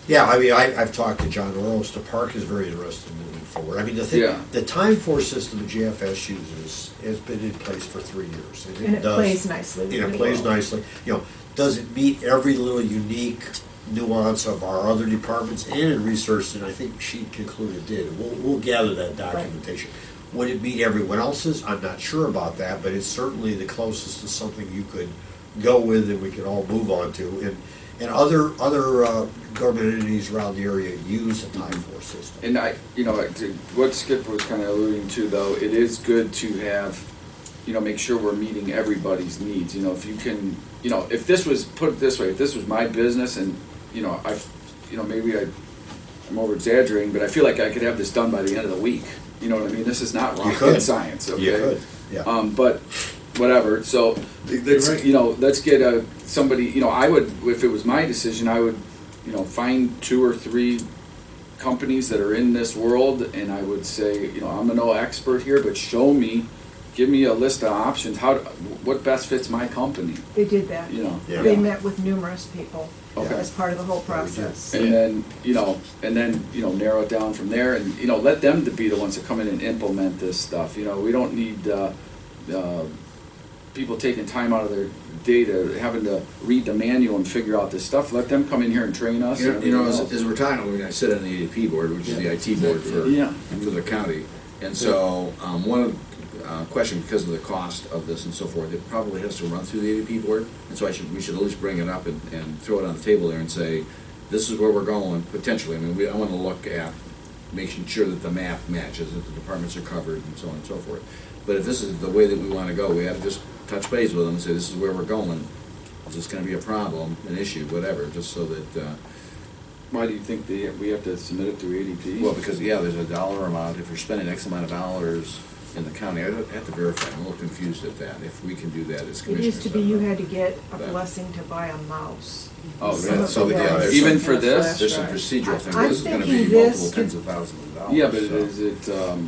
Yeah, I mean, I've talked to John Oros, the park is very interested in moving forward. I mean, the thing, Yeah. the time force system that GFS uses has been in place for 3 years. And it does- plays nicely. And it really plays well. nicely. You know, does it meet every little unique nuance of our other departments? And in research, and I think she concluded did. We'll gather that documentation. Would it meet everyone else's? I'm not sure about that, but it's certainly the closest to something you could go with and we could all move on to. And other government entities around the area use the time force system. And what Skip was kind of alluding to, though, it is good to have, you know, make sure we're meeting everybody's needs. You know, if you can, you know, if this was, put it this way, if this was my business and, you know, maybe I'm over exaggerating, but I feel like I could have this done by the end of the week. You know what I mean? This is not You rocket could. science, okay? You could, yeah. But whatever. So let's let's get somebody. You know, I would, if it was my decision, I would, you know, find 2 or 3 companies that are in this world, and I would say, you know, I'm no expert here, but give me a list of options. What best fits my company? They did that. You know. Yeah. They met with numerous people Okay. as part of the whole process. And then, narrow it down from there, and, you know, let them to be the ones that come in and implement this stuff. You know, we don't need people taking time out of their day to having to read the manual and figure out this stuff. Let them come in here and train us. and You know, everything as else. we're talking, I mean, I sit on the ADP board, which is the IT board for the county. And so, one of question, because of the cost of this and so forth, it probably has to run through the ADP board. And so we should at least bring it up and throw it on the table there and say, this is where we're going, potentially. I mean, I want to look at making sure that the map matches, that the departments are covered and so on and so forth. But if this is the way that we want to go, we have to just touch base with them and say, this is where we're going. Is this going to be a problem, an issue, whatever, just so that, Why do you think we have to submit it through ADP? well, because, yeah, there's a dollar amount. If you're spending X amount of dollars in the county, I have to verify. I'm a little confused at that, if we can do that as It commissioners. used to be you had to get a That- blessing to buy a mouse. Oh, Some really? of So, the yeah, guys- there's Even some- for this? There's some Right. procedural things. I'm This is gonna be thinking this multiple tens could- of thousands of dollars. Yeah, but so-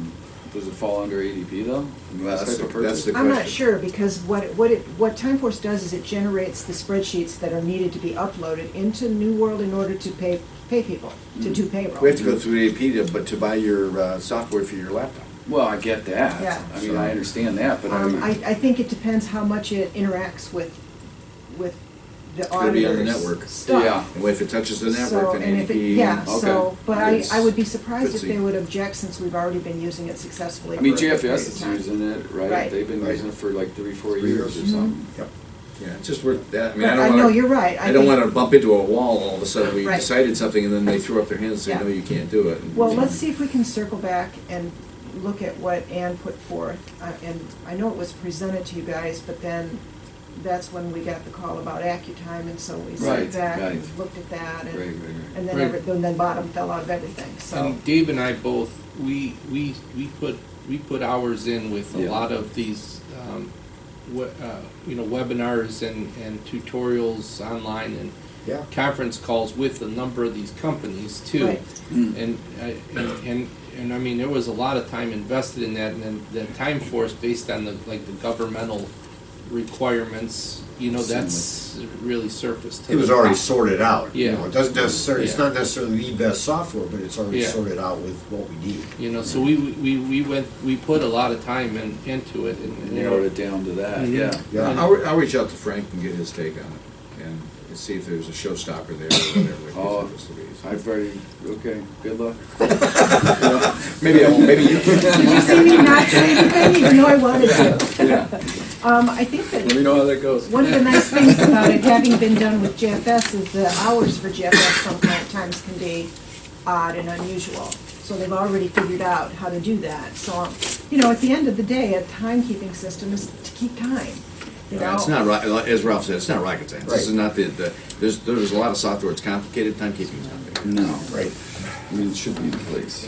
does it fall under ADP though? Well, This type of that's the purchase? I'm not question. sure, because what Time Force does is it generates the spreadsheets that are needed to be uploaded into New World in order to pay people, to do payroll. We have to go through ADP to buy your software for your laptop. Well, I get that. Yeah. I mean, I understand that, but I think it depends how much it interacts with the gonna be on the auditor's network. stuff. Yeah. And if it touches the So, network and and if it, ADP. yeah, Okay. so, but I would be It's surprised if footsie. they would object, since we've already been using it successfully I mean, for a good period GFS of is time. using it, right? Right. They've been Right. using it for like 3-4 3 years or years. something. Yep. Yeah, it's just worth that. I mean, But I I don't know, want you're right. I don't think- want to bump into a wall all of a sudden. We Right. decided something and then they threw up their hands and say, Yeah. no, you can't do it. Well, let's see if we can circle back and look at what Ann put forth. And I know it was presented to you guys, but then that's when we got the call about AccuTime, and so we Right, sat back right. and looked at that, Right, and, right, right. and then Right. and then bottom fell out of everything, so. And Dave and I both, we put hours in with a Yeah. lot of these, webinars and tutorials online and Yeah. conference calls with a number of these companies too. Right. And I mean, there was a lot of time invested in that, and then the time force based on the governmental requirements, that's really surfaced. to It was the already top. sorted out. Yeah. It doesn't necessarily, it's Yeah. not necessarily the best software, but it's already Yeah. sorted out with what we need. So we put a lot of time into it, and Narrowed it down to that, Mhm. yeah. Yeah. I'll reach out to Frank and get his take on it, and see if there's a showstopper there or whatever it Oh, is supposed to be. I've already, okay, good luck. Maybe I won't, maybe you can. Did you see me not say anything, even though I wanted to? Yeah, I think let me that know how that goes. one of the nice things about it having been done with JFS is the hours for JFS sometimes can be odd and unusual. So they've already figured out how to do that. So, at the end of the day, a timekeeping system is to keep time. It's not, as Ralph said, it's not rocket science. This is Right. not there's a lot of software, it's complicated, timekeeping is complicated. No, Right. I mean, it should be in place.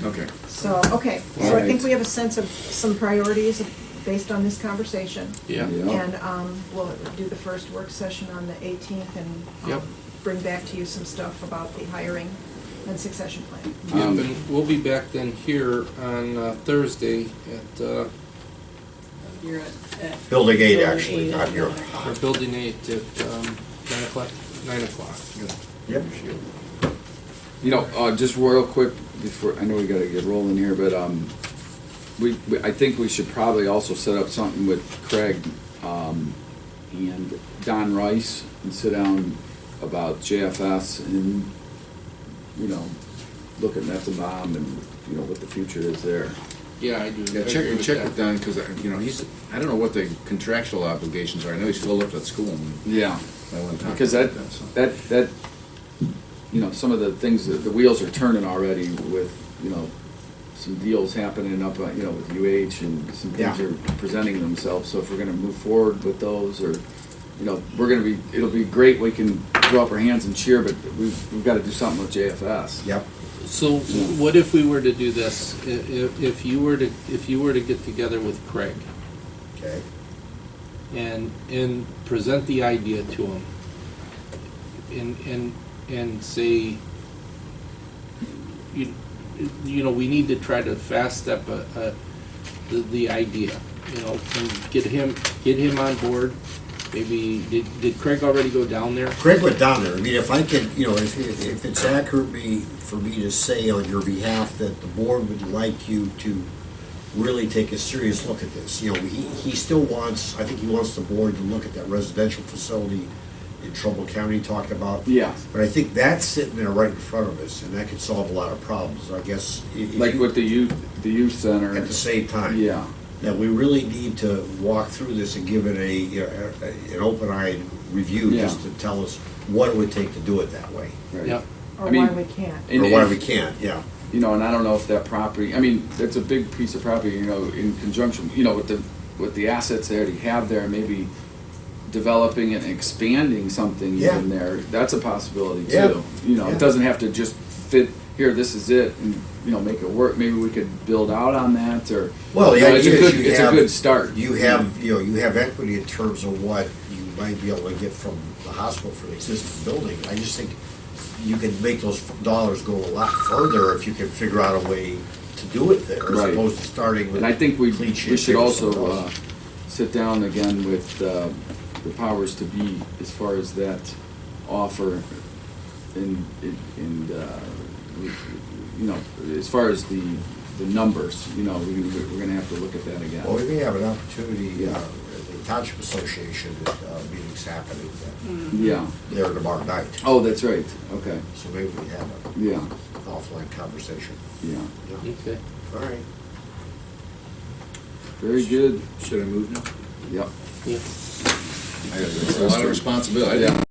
Okay. So, okay, so I think we have a sense of some priorities based on this conversation. yeah. Yeah. And we'll do the first work session on the 18th and Yep. bring back to you some stuff about the hiring and succession plan. Yep, and we'll be back then here on Thursday at You're at Building 8, Building actually, 8 not at here. our building 8 at 9 o'clock. 9 o'clock. Yep. Just real quick, before, I know we gotta get rolling here, but, I think we should probably also set up something with Craig, and Don Rice, and sit down about JFS and, look at Metzabom and, what the future is there. Yeah, I do. Yeah, I agree check that. with Don, because, I don't know what the contractual obligations are. I know he's filled up at school. And Yeah. I want to talk Because about that, some of the things, the wheels are turning already with, some deals happening up, with UH and some things Yeah. are presenting themselves. So if we're gonna move forward with those, or, it'll be great, we can throw up our hands and cheer, but we've gotta do something with JFS. Yep. So what if we were to do this? If you were to get together with Craig Okay. and present the idea to him and say, we need to try to fast step the idea, and get him on board. Maybe, did Craig already go down there? Craig went down there. I mean, if I could, if it's accurate for me to say on your behalf that the board would like you to really take a serious look at this. He still wants, I think he wants the board to look at that residential facility in Trumbull County talked about. Yeah. But I think that's sitting there right in front of us, and that could solve a lot of problems. I guess. Like with the youth center. At the same time. Yeah. That we really need to walk through this and give it an open-eyed review, Yeah. just to tell us what it would take to do it that way, Right. Yep. Or I mean- why we can't. And- or why and- we can't. Yeah. And I don't know if that property, that's a big piece of property, in conjunction, with the assets they already have there, maybe developing and expanding something Yeah. in there, that's a possibility Yeah. too. Yeah. It doesn't have to just fit, here, this is it, and, make it work. Maybe we could build out on that, or, Well, the it's idea a is good, you it's have, a good start. you have, you have equity in terms of what you might be able to get from the hospital for the existing building. I just think you can make those dollars go a lot further if you can figure out a way to do it there, as Right. opposed to starting with. And I think we clean sheet should of paper also somewhere else. sit down again with the powers to be as far as that offer and as far as the numbers, we're gonna have to look at that again. Well, we may have an opportunity, the Township Association meetings happening Yeah. there tomorrow night, Oh, that's right. Okay. so maybe we have Yeah. an offline conversation. Yeah. Yeah. Okay. All right. Very good. Should I move now? Yep. Yeah. I got a lot of responsibility. I didn't